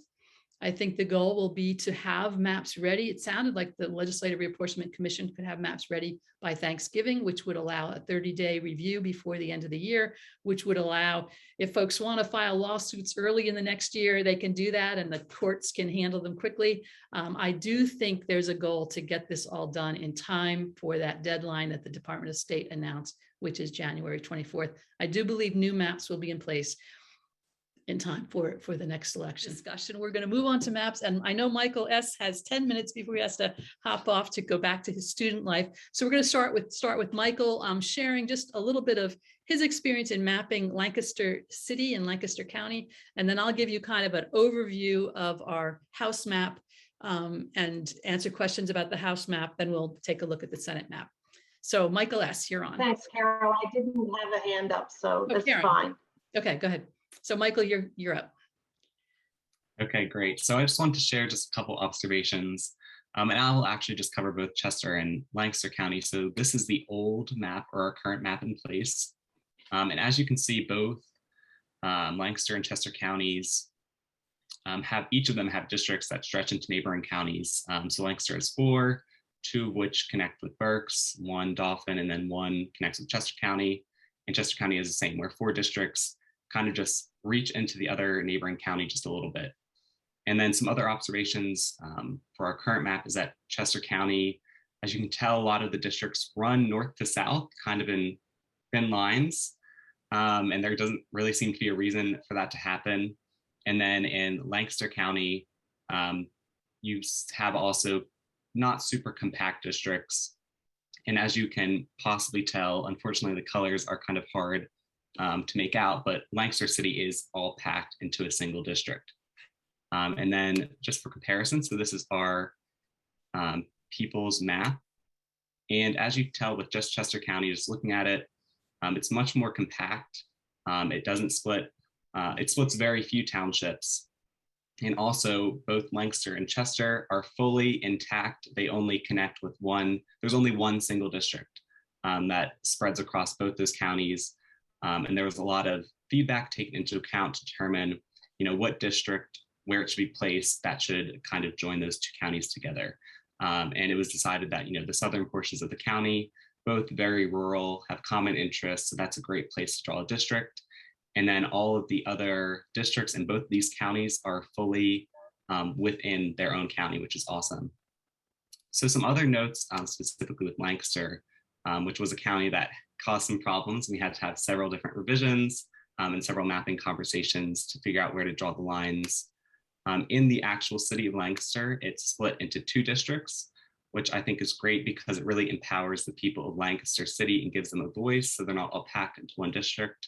A: I think the goal will be to have maps ready. It sounded like the Legislative Reapportionment Commission could have maps ready by Thanksgiving, which would allow a 30-day review before the end of the year, which would allow, if folks want to file lawsuits early in the next year, they can do that and the courts can handle them quickly. I do think there's a goal to get this all done in time for that deadline that the Department of State announced, which is January 24th. I do believe new maps will be in place in time for the next election discussion. We're going to move on to maps. And I know Michael S. has 10 minutes before he has to hop off to go back to his student life. So we're going to start with Michael sharing just a little bit of his experience in mapping Lancaster City and Lancaster County. And then I'll give you kind of an overview of our house map and answer questions about the house map. Then we'll take a look at the Senate map. So Michael S., you're on.
D: Thanks, Carol. I didn't have a hand up, so that's
A: Karen.
D: fine.
A: Okay, go ahead. So Michael, you're up.
B: Okay, great. So I just wanted to share just a couple observations, and I'll actually just cover both Chester and Lancaster County. So this is the old map or our current map in place. And as you can see, both Lancaster and Chester counties each of them have districts that stretch into neighboring counties. So Lancaster has 4, 2 of which connect with Berks, 1 Dauphin, and then 1 connects with Chester County. And Chester County is the same, where 4 districts kind of just reach into the other neighboring county just a little bit. And then some other observations for our current map is that Chester County, as you can tell, a lot of the districts run north to south, kind of in thin lines. And there doesn't really seem to be a reason for that to happen. And then in Lancaster County, you have also not super compact districts. And as you can possibly tell, unfortunately, the colors are kind of hard to make out, but Lancaster City is all packed into a single district. And then just for comparison, so this is our people's map. And as you can tell with just Chester County, just looking at it, it's much more compact. It doesn't split, it splits very few townships. And also both Lancaster and Chester are fully intact. They only connect with there's only one single district that spreads across both those counties. And there was a lot of feedback taken into account to determine, what district, where it should be placed, that should kind of join those 2 counties together. And it was decided that, the southern portions of the county, both very rural, have common interests. So that's a great place to draw a district. And then all of the other districts in both of these counties are fully within their own county, which is awesome. So some other notes specifically with Lancaster, which was a county that caused some problems. We had to have several different revisions and several mapping conversations to figure out where to draw the lines. In the actual city of Lancaster, it's split into 2 districts, which I think is great because it really empowers the people of Lancaster City and gives them a voice, so they're not all packed into one district.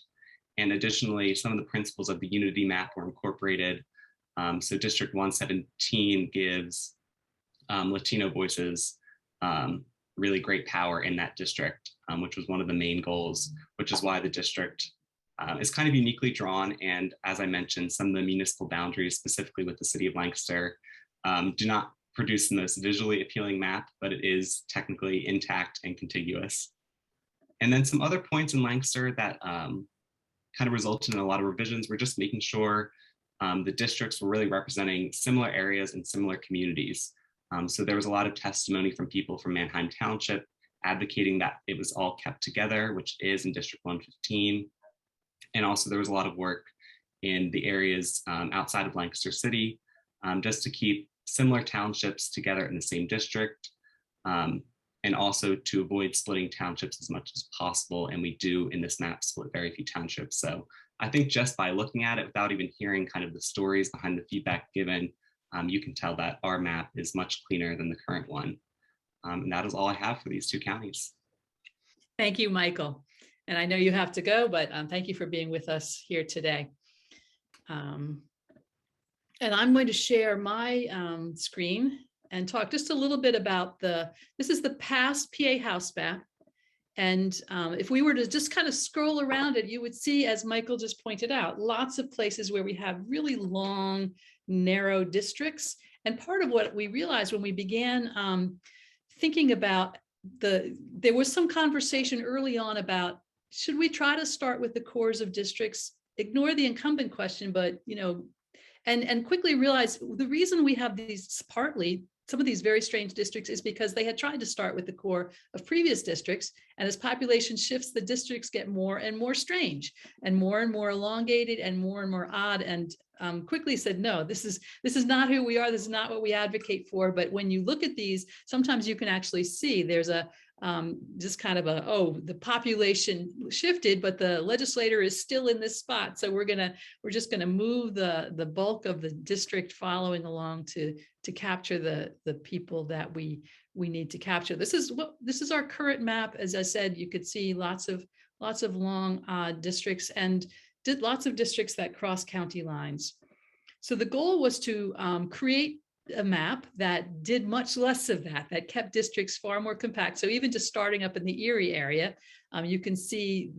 B: And additionally, some of the principles of the unity map were incorporated. So District 117 gives Latino voices really great power in that district, which was one of the main goals, which is why the district is kind of uniquely drawn. And as I mentioned, some of the municipal boundaries, specifically with the city of Lancaster, do not produce the most visually appealing map, but it is technically intact and contiguous. And then some other points in Lancaster that kind of resulted in a lot of revisions were just making sure the districts were really representing similar areas and similar communities. So there was a lot of testimony from people from Manheim Township advocating that it was all kept together, which is in District 115. And also there was a lot of work in the areas outside of Lancaster City just to keep similar townships together in the same district, and also to avoid splitting townships as much as possible. And we do in this map split very few townships. So I think just by looking at it without even hearing kind of the stories behind the feedback given, you can tell that our map is much cleaner than the current one. And that is all I have for these 2 counties.
A: Thank you, Michael. And I know you have to go, but thank you for being with us here today. And I'm going to share my screen and talk just a little bit about this is the past PA House map. And if we were to just kind of scroll around it, you would see, as Michael just pointed out, lots of places where we have really long, narrow districts. And part of what we realized when we began thinking about there was some conversation early on about, should we try to start with the cores of districts, ignore the incumbent question, but, you know, and quickly realize the reason we have these some of these very strange districts is because they had tried to start with the core of previous districts. And as population shifts, the districts get more and more strange and more elongated and more odd, and quickly said, no, this is not who we are. This is not what we advocate for. But when you look at these, sometimes you can actually see there's a just kind of the population shifted, but the legislator is still in this spot. So we're just gonna move the bulk of the district following along to capture the people that we need to capture. This is our current map. As I said, you could see lots of long districts and lots of districts that cross county lines. So the goal was to create a map that did much less of that kept districts far more compact. So even just starting up in the Erie area, you can see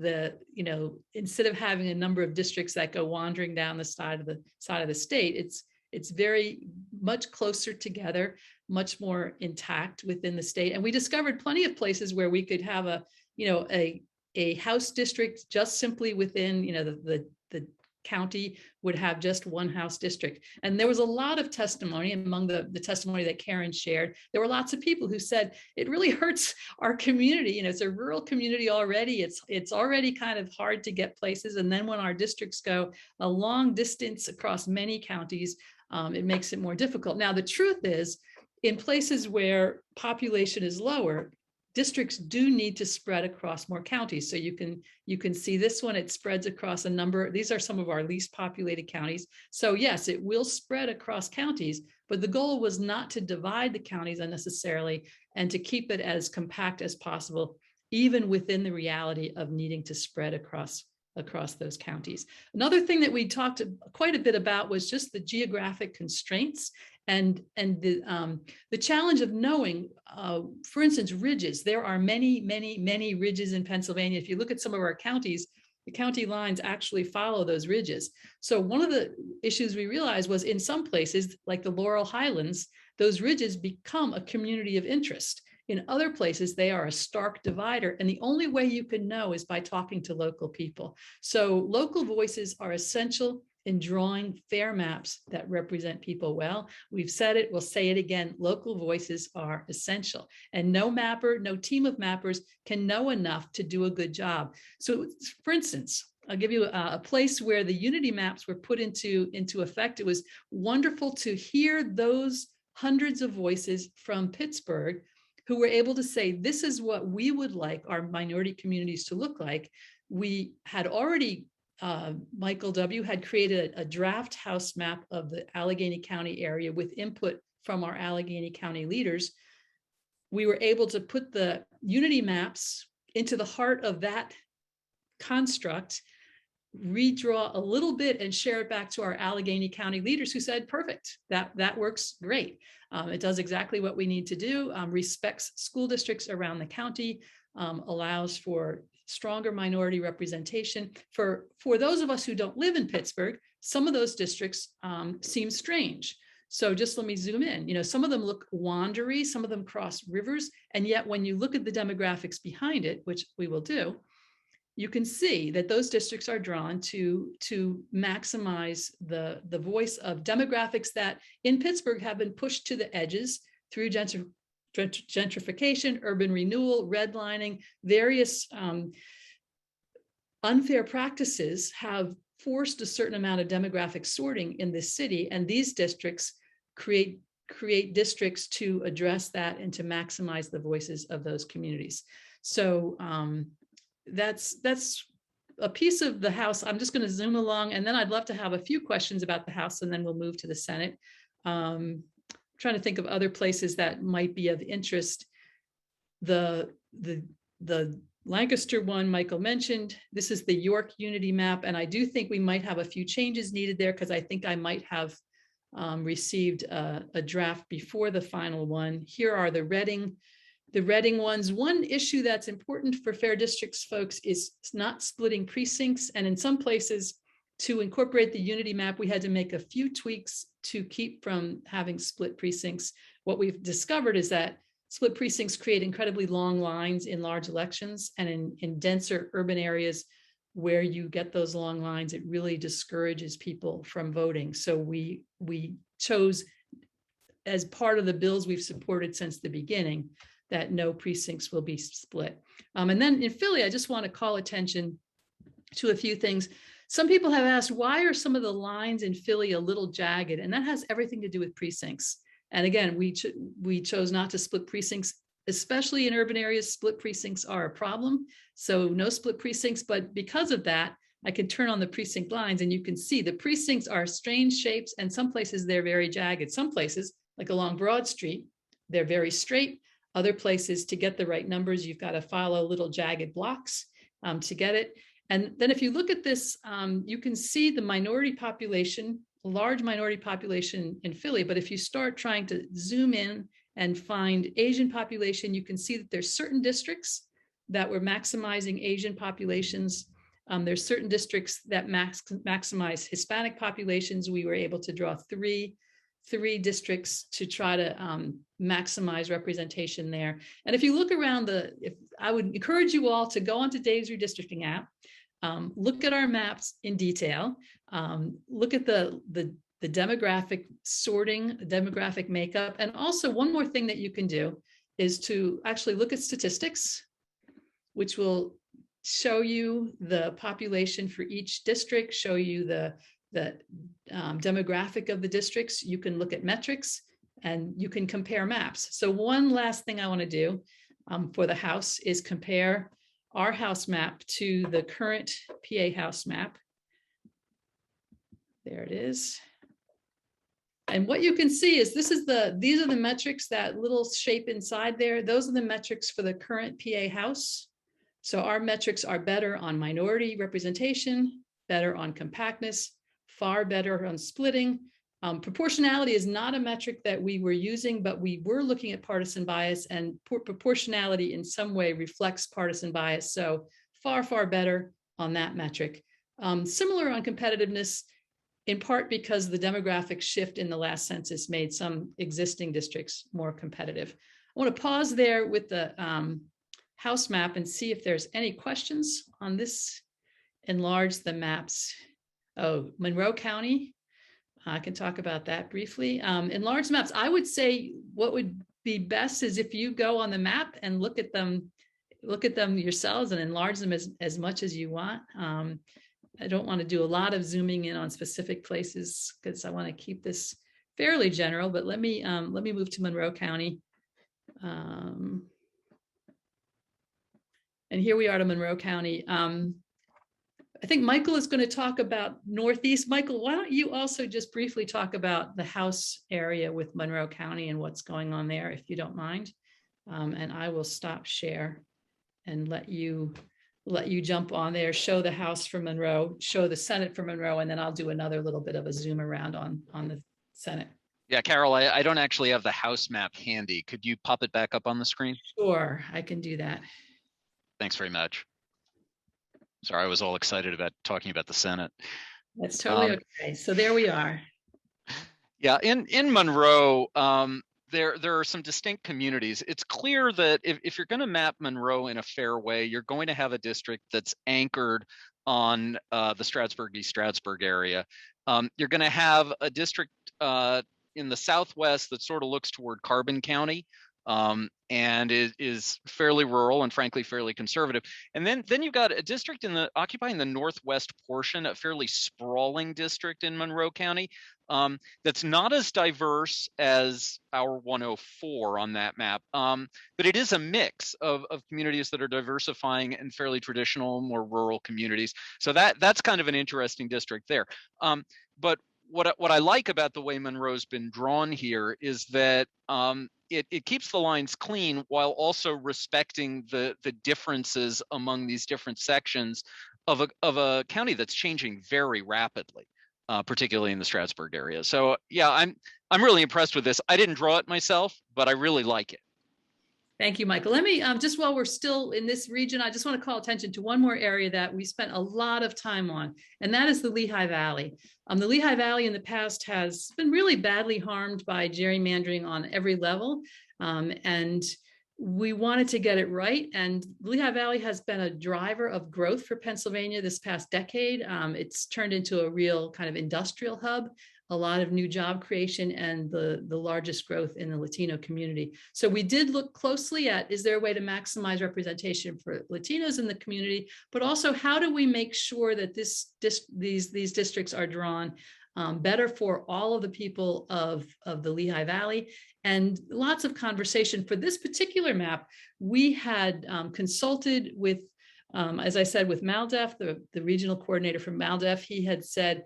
A: instead of having a number of districts that go wandering down the side of the state, it's very much closer together, much more intact within the state. And we discovered plenty of places where we could have a House district just simply within, the county would have just one House district. And there was a lot of testimony among the testimony that Karen shared. There were lots of people who said it really hurts our community. It's a rural community already. It's already kind of hard to get places. And then when our districts go a long distance across many counties, it makes it more difficult. Now, the truth is, in places where population is lower, districts do need to spread across more counties. So you can see this one, it spreads across a number. These are some of our least populated counties. So yes, it will spread across counties, but the goal was not to divide the counties unnecessarily and to keep it as compact as possible, even within the reality of needing to spread across those counties. Another thing that we talked quite a bit about was just the geographic constraints and the challenge of knowing, for instance, ridges. There are many ridges in Pennsylvania. If you look at some of our counties, the county lines actually follow those ridges. So one of the issues we realized was in some places, like the Laurel Highlands, those ridges become a community of interest. In other places, they are a stark divider. And the only way you can know is by talking to local people. So local voices are essential in drawing fair maps that represent people well. We've said it, we'll say it again, local voices are essential. And no mapper, no team of mappers can know enough to do a good job. So for instance, I'll give you a place where the unity maps were put into effect. It was wonderful to hear those hundreds of voices from Pittsburgh who were able to say, this is what we would like our minority communities to look like. We had already, Michael W. had created a draft house map of the Allegheny County area with input from our Allegheny County leaders. We were able to put the unity maps into the heart of that construct, redraw a little bit and share it back to our Allegheny County leaders who said, perfect, that works great. It does exactly what we need to do, respects school districts around the county, allows for stronger minority representation. For those of us who don't live in Pittsburgh, some of those districts seem strange. So just let me zoom in. Some of them look wandery, some of them cross rivers, and yet when you look at the demographics behind it, which we will do, you can see that those districts are drawn to maximize the voice of demographics that in Pittsburgh have been pushed to the edges through gentrification, urban renewal, redlining, various unfair practices have forced a certain amount of demographic sorting in this city, and these districts create districts to address that and to maximize the voices of those communities. So that's a piece of the House. I'm just going to zoom along, and then I'd love to have a few questions about the House, and then we'll move to the Senate. Trying to think of other places that might be of interest. The Lancaster one Michael mentioned. This is the York Unity map, and I do think we might have a few changes needed there because I think I might have received a draft before the final one. Here are the Reading ones. One issue that's important for Fair Districts folks is not splitting precincts. And in some places, to incorporate the unity map, we had to make a few tweaks to keep from having split precincts. What we've discovered is that split precincts create incredibly long lines in large elections, and in denser urban areas where you get those long lines, it really discourages people from voting. So we chose, as part of the bills we've supported since the beginning, that no precincts will be split. And then in Philly, I just want to call attention to a few things. Some people have asked, why are some of the lines in Philly a little jagged? And that has everything to do with precincts. And again, we chose not to split precincts, especially in urban areas. Split precincts are a problem. So no split precincts, but because of that, I can turn on the precinct lines and you can see the precincts are strange shapes, and some places they're very jagged. Some places, like along Broad Street, they're very straight. Other places, to get the right numbers, you've got to follow little jagged blocks to get it. And then if you look at this, you can see the minority population, large minority population in Philly. But if you start trying to zoom in and find Asian population, you can see that there's certain districts that were maximizing Asian populations. There's certain districts that maximize Hispanic populations. We were able to draw three districts to try to maximize representation there. And if you look around I would encourage you all to go onto Dave's Redistricting app, look at our maps in detail, look at the demographic sorting, demographic makeup. And also one more thing that you can do is to actually look at statistics, which will show you the population for each district, show you the demographic of the districts. You can look at metrics and you can compare maps. So one last thing I want to do for the House is compare our House map to the current PA House map. There it is. And what you can see is these are the metrics, that little shape inside there. Those are the metrics for the current PA House. So our metrics are better on minority representation, better on compactness, far better on splitting. Proportionality is not a metric that we were using, but we were looking at partisan bias, and proportionality in some way reflects partisan bias. So far, far better on that metric. Similar on competitiveness, in part because the demographic shift in the last census made some existing districts more competitive. I want to pause there with the House map and see if there's any questions on this. Enlarge the maps. Oh, Monroe County. I can talk about that briefly. Enlarge maps. I would say what would be best is if you go on the map and look at them yourselves and enlarge them as much as you want. I don't want to do a lot of zooming in on specific places because I want to keep this fairly general, but let me move to Monroe County. And here we are to Monroe County. I think Michael is going to talk about Northeast. Michael, why don't you also just briefly talk about the House area with Monroe County and what's going on there, if you don't mind. And I will stop share and let you jump on there, show the House for Monroe, show the Senate for Monroe, and then I'll do another little bit of a zoom around on the Senate.
C: Yeah, Carol, I don't actually have the House map handy. Could you pop it back up on the screen?
A: Sure, I can do that.
C: Thanks very much. Sorry, I was all excited about talking about the Senate.
A: That's totally okay. So there we are.
C: Yeah, in Monroe, there are some distinct communities. It's clear that if you're going to map Monroe in a fair way, you're going to have a district that's anchored on the Stroudsburg, East Stroudsburg area. You're going to have a district in the southwest that sort of looks toward Carbon County. And is fairly rural and frankly fairly conservative. And then you've got a district occupying the northwest portion, a fairly sprawling district in Monroe County that's not as diverse as our 104 on that map, but it is a mix of communities that are diversifying and fairly traditional, more rural communities. So that's kind of an interesting district there. But what I like about the way Monroe's been drawn here is that it keeps the lines clean while also respecting the differences among these different sections of a county that's changing very rapidly. particularly in the Strasburg area. So yeah, I'm really impressed with this. I didn't draw it myself, but I really like it.
A: Thank you, Michael. Let me, just while we're still in this region, I just want to call attention to one more area that we spent a lot of time on, and that is the Lehigh Valley. The Lehigh Valley in the past has been really badly harmed by gerrymandering on every level, and we wanted to get it right. And Lehigh Valley has been a driver of growth for Pennsylvania this past decade. It's turned into a real kind of industrial hub, a lot of new job creation, and the largest growth in the Latino community. So we did look closely at, is there a way to maximize representation for Latinos in the community, but also how do we make sure that these districts are drawn better for all of the people of the Lehigh Valley? And lots of conversation. For this particular map, we had consulted with, as I said, with MALDEF, the regional coordinator from MALDEF. He had said,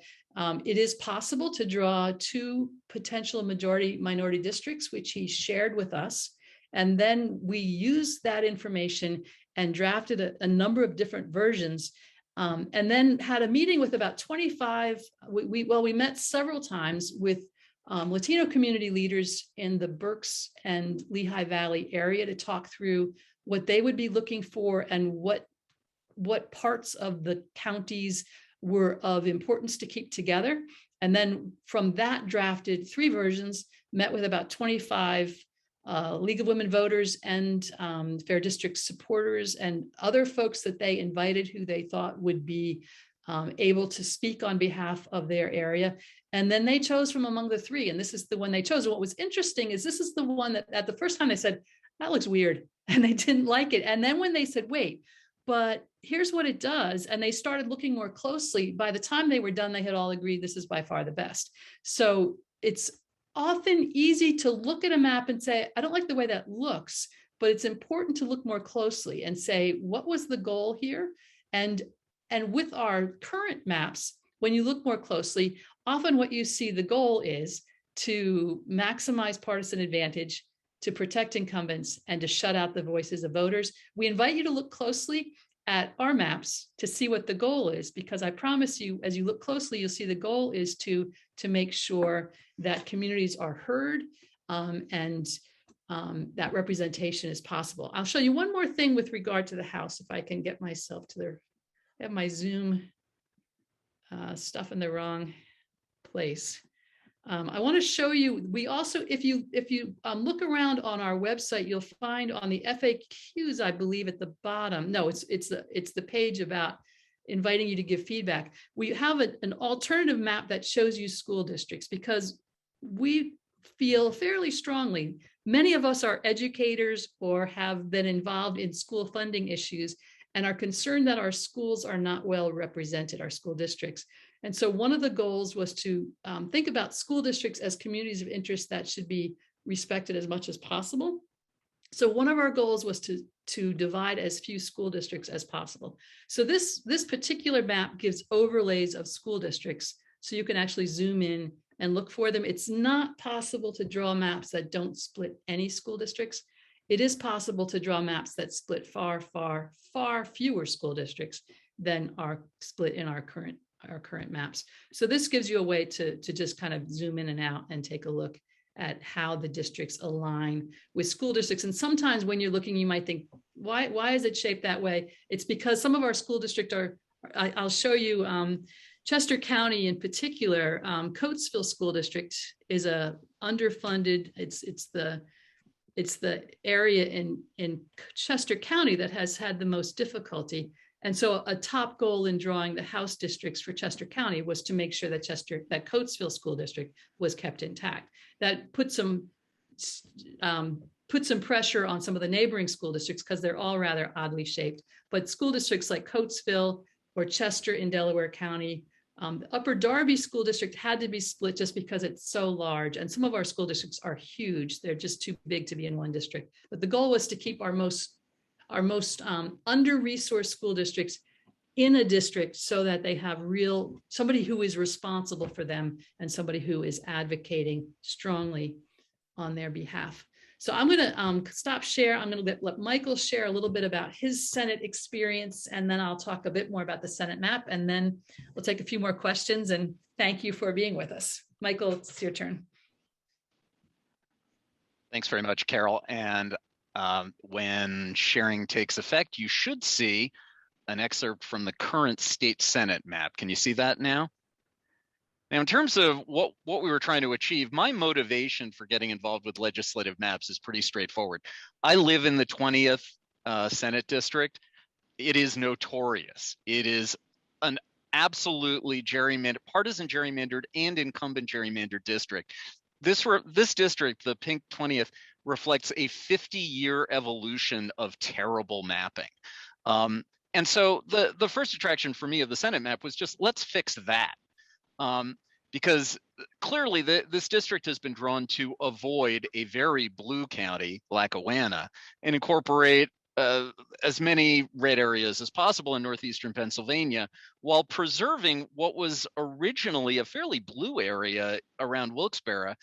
A: it is possible to draw 2 potential majority-minority districts, which he shared with us. And then we used that information and drafted a number of different versions, and then had a meeting with about 25. We met several times with Latino community leaders in the Berks and Lehigh Valley area to talk through what they would be looking for and what parts of the counties were of importance to keep together. And then from that drafted 3 versions, met with about 25 League of Women Voters and Fair District supporters and other folks that they invited who they thought would be able to speak on behalf of their area. And then they chose from among the 3, and this is the one they chose. And what was interesting is this is the one that at the first time they said, that looks weird, and they didn't like it. And then when they said, wait, but here's what it does, and they started looking more closely, by the time they were done, they had all agreed this is by far the best. So it's often easy to look at a map and say, I don't like the way that looks, but it's important to look more closely and say, what was the goal here? And with our current maps, when you look more closely, often what you see the goal is to maximize partisan advantage, to protect incumbents, and to shut out the voices of voters. We invite you to look closely at our maps to see what the goal is, because I promise you, as you look closely, you'll see the goal is to make sure that communities are heard, and that representation is possible. I'll show you one more thing with regard to the House, if I can get myself to I have my Zoom stuff in the wrong place. I want to show you, we also, if you look around on our website, you'll find on the FAQs, I believe at the bottom, no, it's the page about inviting you to give feedback. We have an alternative map that shows you school districts, because we feel fairly strongly, many of us are educators or have been involved in school funding issues and are concerned that our schools are not well represented, our school districts. And so one of the goals was to think about school districts as communities of interest that should be respected as much as possible. So one of our goals was to divide as few school districts as possible. So this particular map gives overlays of school districts, so you can actually zoom in and look for them. It's not possible to draw maps that don't split any school districts. It is possible to draw maps that split far, far, far fewer school districts than are split in our current maps. So this gives you a way to just kind of zoom in and out and take a look at how the districts align with school districts. And sometimes when you're looking, you might think, why is it shaped that way? It's because some of our school districts I'll show you, Chester County in particular, Coatesville School District is a underfunded, it's the area in Chester County that has had the most difficulty. And so a top goal in drawing the House districts for Chester County was to make sure that Coatesville School District was kept intact. That put some pressure on some of the neighboring school districts because they're all rather oddly shaped. But school districts like Coatesville or Chester in Delaware County, the Upper Darby School District had to be split just because it's so large. And some of our school districts are huge. They're just too big to be in one district. But the goal was to keep our most under-resourced school districts in a district so that they have somebody who is responsible for them and somebody who is advocating strongly on their behalf. So I'm going to stop share. I'm going to let Michael share a little bit about his Senate experience, and then I'll talk a bit more about the Senate map, and then we'll take a few more questions. And thank you for being with us. Michael, it's your turn.
C: Thanks very much, Carol. And when sharing takes effect, you should see an excerpt from the current state Senate map. Can you see that now? Now, in terms of what we were trying to achieve, my motivation for getting involved with legislative maps is pretty straightforward. I live in the 20th Senate district. It is notorious. It is an absolutely partisan gerrymandered and incumbent gerrymandered district. This district, the pink 20th, reflects a 50-year evolution of terrible mapping. And so the first attraction for me of the Senate map was just, let's fix that. Because clearly this district has been drawn to avoid a very blue county, Lackawanna, and incorporate as many red areas as possible in northeastern Pennsylvania, while preserving what was originally a fairly blue area around Wilkes-Barre.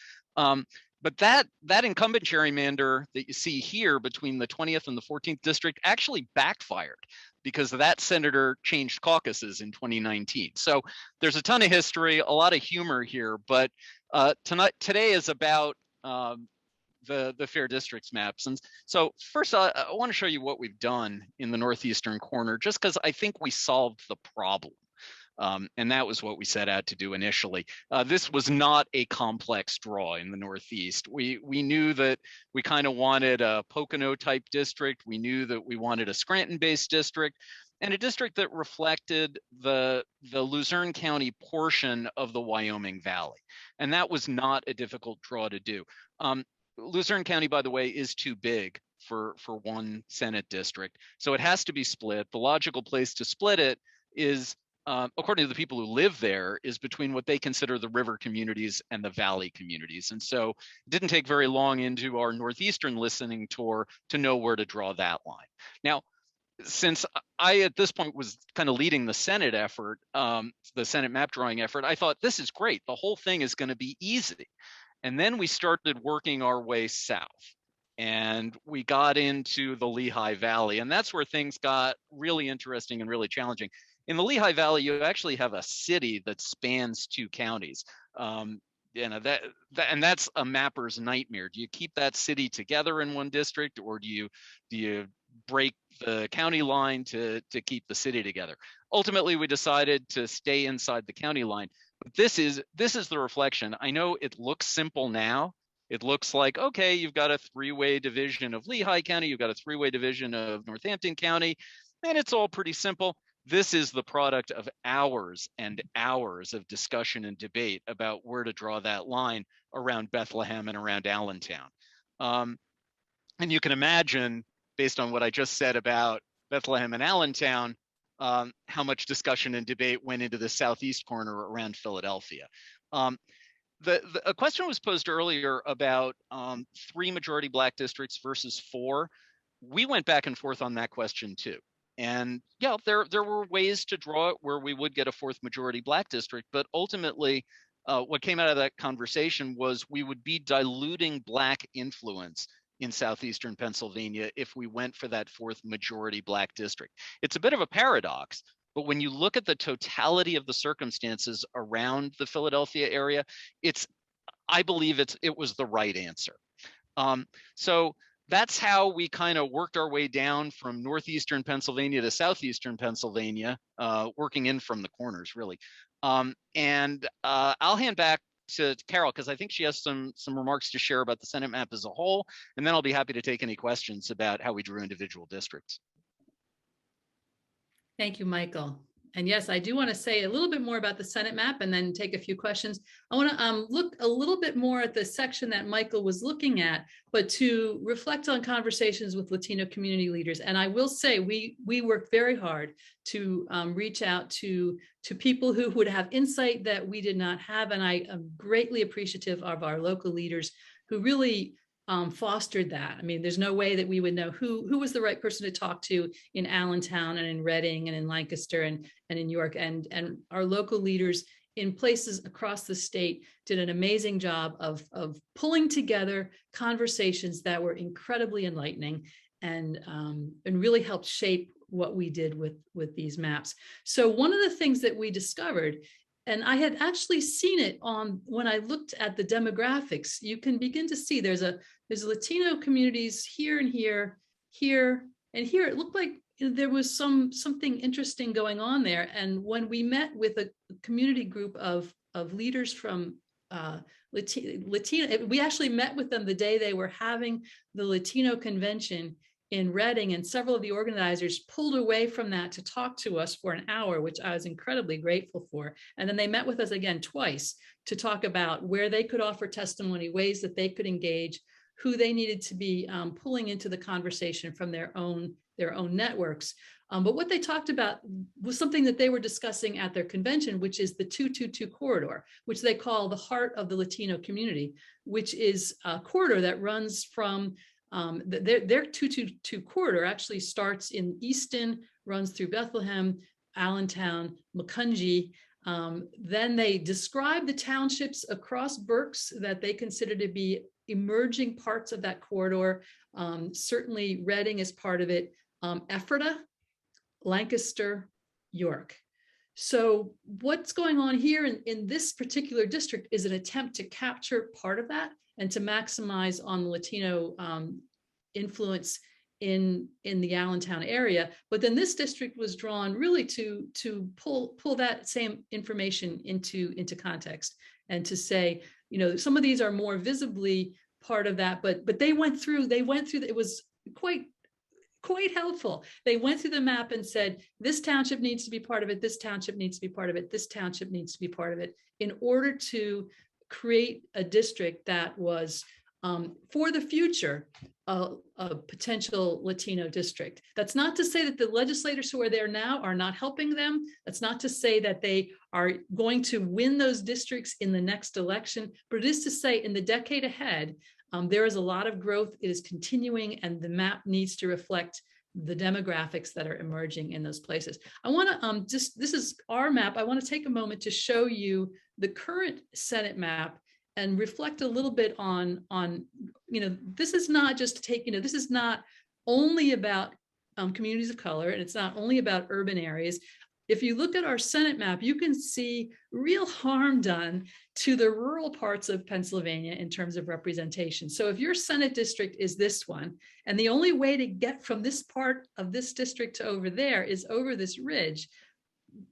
C: But that incumbent gerrymander that you see here between the 20th and the 14th district actually backfired, because that senator changed caucuses in 2019. So there's a ton of history, a lot of humor here, but today is about the fair districts maps. And so first, I want to show you what we've done in the northeastern corner, just because I think we solved the problem. And that was what we set out to do initially. This was not a complex draw in the Northeast. We knew that we kind of wanted a Pocono type district. We knew that we wanted a Scranton-based district, and a district that reflected the Luzerne County portion of the Wyoming Valley. And that was not a difficult draw to do. Luzerne County, by the way, is too big for one Senate district, so it has to be split. The logical place to split it is, according to the people who live there, is between what they consider the river communities and the valley communities. And so it didn't take very long into our Northeastern listening tour to know where to draw that line. Now, since I, at this point, was kind of leading the Senate effort, the Senate map drawing effort, I thought, this is great. The whole thing is going to be easy. And then we started working our way south, and we got into the Lehigh Valley. And that's where things got really interesting and really challenging. In the Lehigh Valley, you actually have a city that spans two counties. And that's a mapper's nightmare. Do you keep that city together in one district, or do you break the county line to keep the city together? Ultimately, we decided to stay inside the county line. But this is the reflection. I know it looks simple now. It looks like, okay, you've got a three-way division of Lehigh County, you've got a three-way division of Northampton County, and it's all pretty simple. This is the product of hours and hours of discussion and debate about where to draw that line around Bethlehem and around Allentown. And you can imagine, based on what I just said about Bethlehem and Allentown, how much discussion and debate went into the southeast corner around Philadelphia. A question was posed earlier about 3 majority Black districts versus 4. We went back and forth on that question too. And yeah, there were ways to draw it where we would get a 4th majority Black district, but ultimately what came out of that conversation was we would be diluting Black influence in southeastern Pennsylvania if we went for that 4th majority Black district. It's a bit of a paradox, but when you look at the totality of the circumstances around the Philadelphia area, I believe it was the right answer. So that's how we kind of worked our way down from northeastern Pennsylvania to southeastern Pennsylvania, working in from the corners, really. And I'll hand back to Carol, because I think she has some remarks to share about the Senate map as a whole, and then I'll be happy to take any questions about how we drew individual districts.
A: Thank you, Michael. And yes, I do want to say a little bit more about the Senate map and then take a few questions. I want to look a little bit more at the section that Michael was looking at, but to reflect on conversations with Latino community leaders. And I will say we worked very hard to reach out to people who would have insight that we did not have. And I am greatly appreciative of our local leaders who really fostered that. I mean, there's no way that we would know who was the right person to talk to in Allentown and in Reading and in Lancaster and in York, and our local leaders in places across the state did an amazing job of pulling together conversations that were incredibly enlightening and really helped shape what we did with these maps. So one of the things that we discovered, and I had actually seen it on when I looked at the demographics, you can begin to see there's Latino communities here and here, and here. It looked like there was something interesting going on there. And when we met with a community group of leaders from Latino, we actually met with them the day they were having the Latino convention in Reading, and several of the organizers pulled away from that to talk to us for an hour, which I was incredibly grateful for. And then they met with us again twice to talk about where they could offer testimony, ways that they could engage, who they needed to be pulling into the conversation from their own networks. But what they talked about was something that they were discussing at their convention, which is the 222 corridor, which they call the heart of the Latino community, which is a corridor that runs from their 222 corridor actually starts in Easton, runs through Bethlehem, Allentown, Macungie. Then they describe the townships across Berks that they consider to be emerging parts of that corridor. Certainly Reading is part of it, Ephrata, Lancaster, York. So what's going on here in this particular district is an attempt to capture part of that and to maximize on the Latino influence in the Allentown area. But then this district was drawn really to pull that same information into context and to say, some of these are more visibly part of that, but they went through, it was quite helpful. They went through the map and said, this township needs to be part of it, this township needs to be part of it, this township needs to be part of it, in order to create a district that was, for the future, a potential Latino district. That's not to say that the legislators who are there now are not helping them. That's not to say that they are going to win those districts in the next election, but it is to say in the decade ahead, there is a lot of growth. It is continuing, and the map needs to reflect the demographics that are emerging in those places. I want to this is our map. I want to take a moment to show you the current Senate map and reflect a little bit on this is not just this is not only about communities of color, and it's not only about urban areas. If you look at our Senate map, you can see real harm done to the rural parts of Pennsylvania in terms of representation. So if your Senate district is this one, and the only way to get from this part of this district to over there is over this ridge,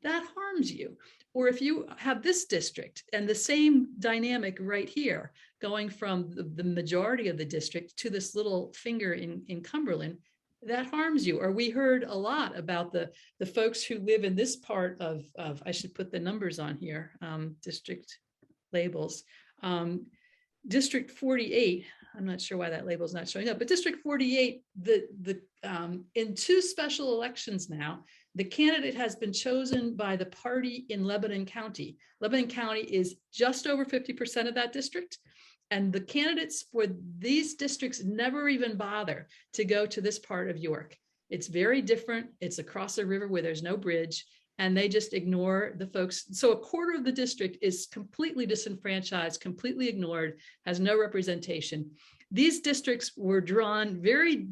A: that harms you. Or if you have this district and the same dynamic right here, going from the majority of the district to this little finger in Cumberland, that harms you. Or we heard a lot about the folks who live in this part of I should put the numbers on here, district labels. District 48, I'm not sure why that label is not showing up, but District 48, in two special elections now, the candidate has been chosen by the party in Lebanon County. Lebanon County is just over 50% of that district. And the candidates for these districts never even bother to go to this part of York. It's very different. It's across a river where there's no bridge, and they just ignore the folks. So a quarter of the district is completely disenfranchised, completely ignored, has no representation. These districts were drawn very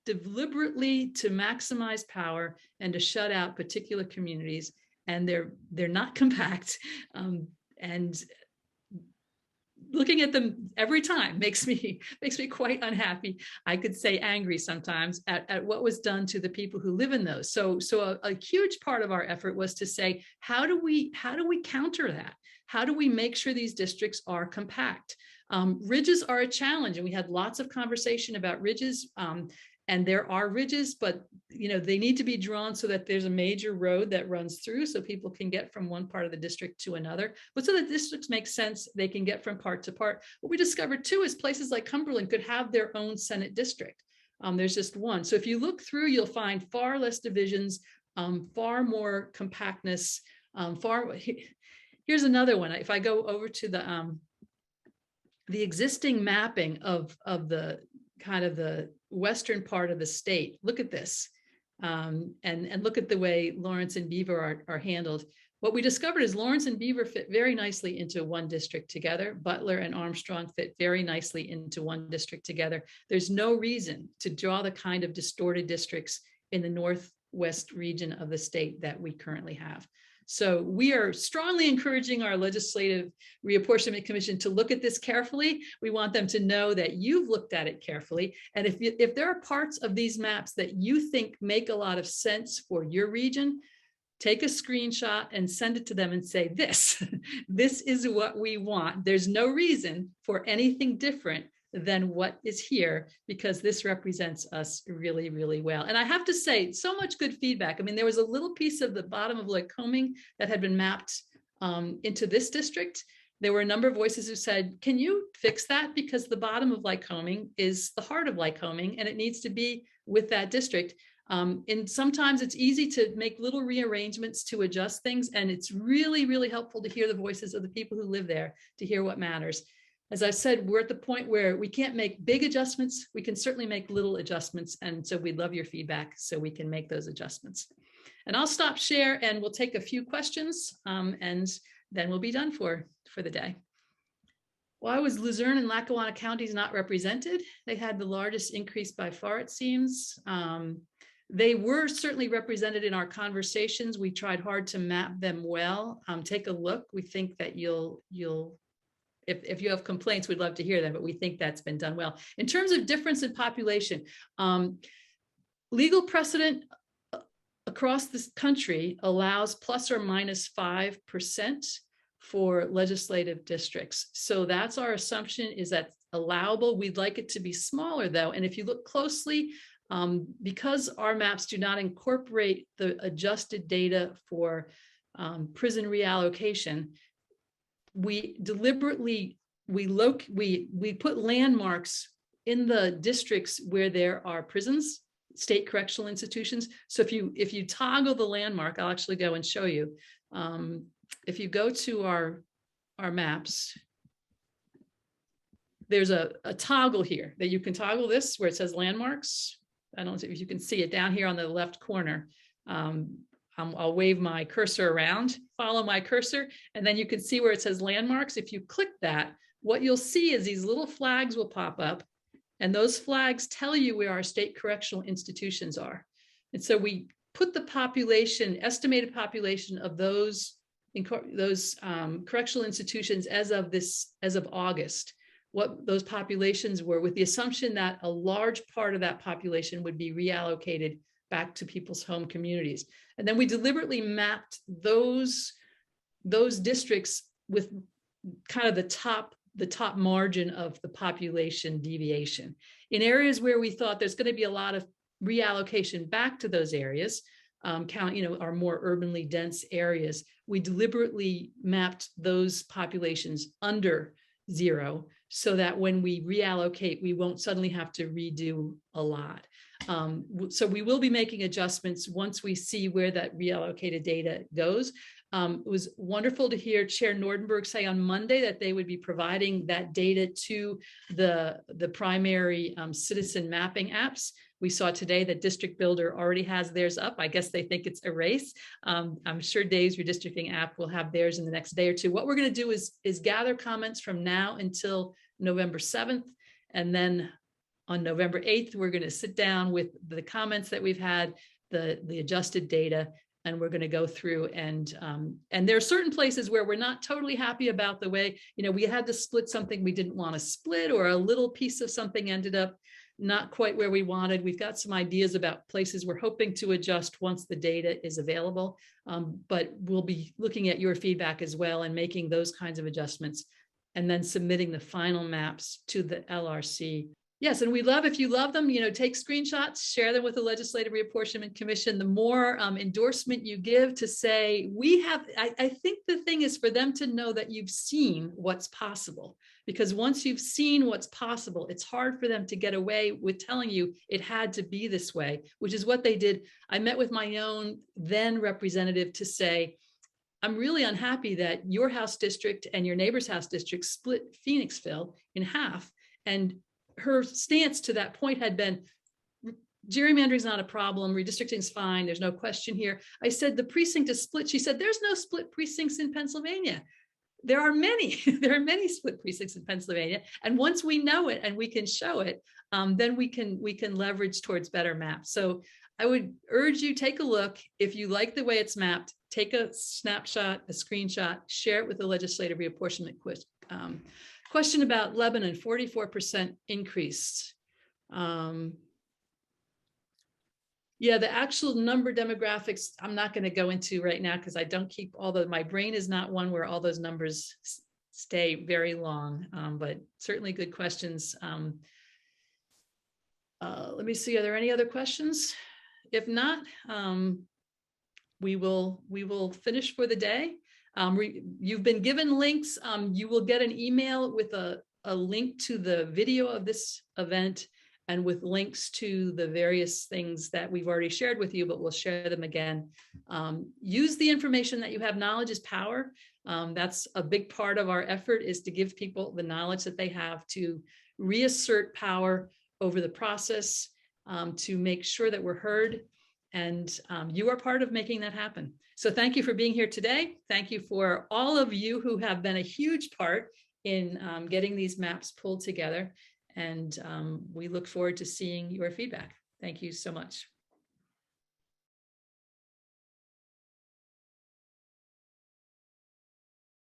A: deliberately to maximize power and to shut out particular communities, and they're not compact. And looking at them every time makes me quite unhappy. I could say angry sometimes at what was done to the people who live in those. So a huge part of our effort was to say, how do we counter that? How do we make sure these districts are compact? Ridges are a challenge, and we had lots of conversation about ridges. And there are ridges, but they need to be drawn so that there's a major road that runs through so people can get from one part of the district to another. But so that districts make sense, they can get from part to part. What we discovered too is places like Cumberland could have their own Senate district. There's just one. So if you look through, you'll find far less divisions, far more compactness. Here's another one. If I go over to the existing mapping of the kind of the western part of the state, look at this, and look at the way Lawrence and Beaver are handled. What we discovered is Lawrence and Beaver fit very nicely into one district together. Butler and Armstrong fit very nicely into one district together. There's no reason to draw the kind of distorted districts in the northwest region of the state that we currently have. So we are strongly encouraging our Legislative Reapportionment Commission to look at this carefully. We want them to know that you've looked at it carefully. And if there are parts of these maps that you think make a lot of sense for your region, take a screenshot and send it to them and say, this is what we want. There's no reason for anything different than what is here, because this represents us really, really well. And I have to say, so much good feedback. I mean, there was a little piece of the bottom of Lycoming that had been mapped into this district. There were a number of voices who said, can you fix that? Because the bottom of Lycoming is the heart of Lycoming, and it needs to be with that district. And sometimes it's easy to make little rearrangements to adjust things. And it's really, really helpful to hear the voices of the people who live there, to hear what matters. As I said, we're at the point where we can't make big adjustments. We can certainly make little adjustments. And so we'd love your feedback so we can make those adjustments. And I'll stop share and we'll take a few questions and then we'll be done for the day. Why was Luzerne and Lackawanna counties not represented? They had the largest increase by far, it seems. They were certainly represented in our conversations. We tried hard to map them well. Take a look. We think that if you have complaints, we'd love to hear them, but we think that's been done well. In terms of difference in population, legal precedent across this country allows plus or minus 5% for legislative districts. So that's our assumption, is that allowable. We'd like it to be smaller though. And if you look closely, because our maps do not incorporate the adjusted data for prison reallocation, we deliberately, we put landmarks in the districts where there are prisons, state correctional institutions. So if you toggle the landmark, I'll actually go and show you. If you go to our maps, there's a toggle here that you can toggle this where it says landmarks. I don't know if you can see it down here on the left corner. I'll wave my cursor around, follow my cursor, and then you can see where it says landmarks. If you click that, what you'll see is these little flags will pop up, and those flags tell you where our state correctional institutions are. And so we put the population, estimated population of those correctional institutions as of August, what those populations were, with the assumption that a large part of that population would be reallocated back to people's home communities. And then we deliberately mapped those districts with kind of the top margin of the population deviation. In areas where we thought there's going to be a lot of reallocation back to those areas, our more urbanly dense areas, we deliberately mapped those populations under 0, so that when we reallocate, we won't suddenly have to redo a lot. So we will be making adjustments once we see where that reallocated data goes. It was wonderful to hear Chair Nordenberg say on Monday that they would be providing that data to the primary citizen mapping apps. We saw today that District Builder already has theirs up. I guess they think it's a race. I'm sure Dave's Redistricting app will have theirs in the next day or two. What we're going to do is gather comments from now until November 7th. And then on November 8th, we're going to sit down with the comments that we've had, the adjusted data, and we're going to go through and there are certain places where we're not totally happy about the way, we had to split something we didn't want to split, or a little piece of something ended up not quite where we wanted. We've got some ideas about places we're hoping to adjust once the data is available, but we'll be looking at your feedback as well and making those kinds of adjustments, and then submitting the final maps to the LRC. Yes, and we love, if you love them, take screenshots, share them with the Legislative Reapportionment Commission. The more endorsement you give to say, I think the thing is for them to know that you've seen what's possible. Because once you've seen what's possible, it's hard for them to get away with telling you it had to be this way, which is what they did. I met with my own then representative to say, I'm really unhappy that your House district and your neighbor's House district split Phoenixville in half. And her stance to that point had been, gerrymandering is not a problem. Redistricting is fine. There's no question here. I said the precinct is split. She said, there's no split precincts in Pennsylvania. There are many, there are many split precincts in Pennsylvania. And once we know it and we can show it, then we can leverage towards better maps. So I would urge you, take a look. If you like the way it's mapped, take a snapshot, a screenshot, share it with the Legislative Reapportionment question about Lebanon, 44% increase. Yeah, the actual number demographics, I'm not going to go into right now because I don't keep all my brain is not one where all those numbers stay very long, but certainly good questions. Let me see, are there any other questions? If not, we will finish for the day. You've been given links. You will get an email with a link to the video of this event and with links to the various things that we've already shared with you, but we'll share them again. Use the information that you have. Knowledge is power. That's a big part of our effort, is to give people the knowledge that they have to reassert power over the process, to make sure that we're heard. And you are part of making that happen. So thank you for being here today. Thank you for all of you who have been a huge part in getting these maps pulled together. And we look forward to seeing your feedback. Thank you so much.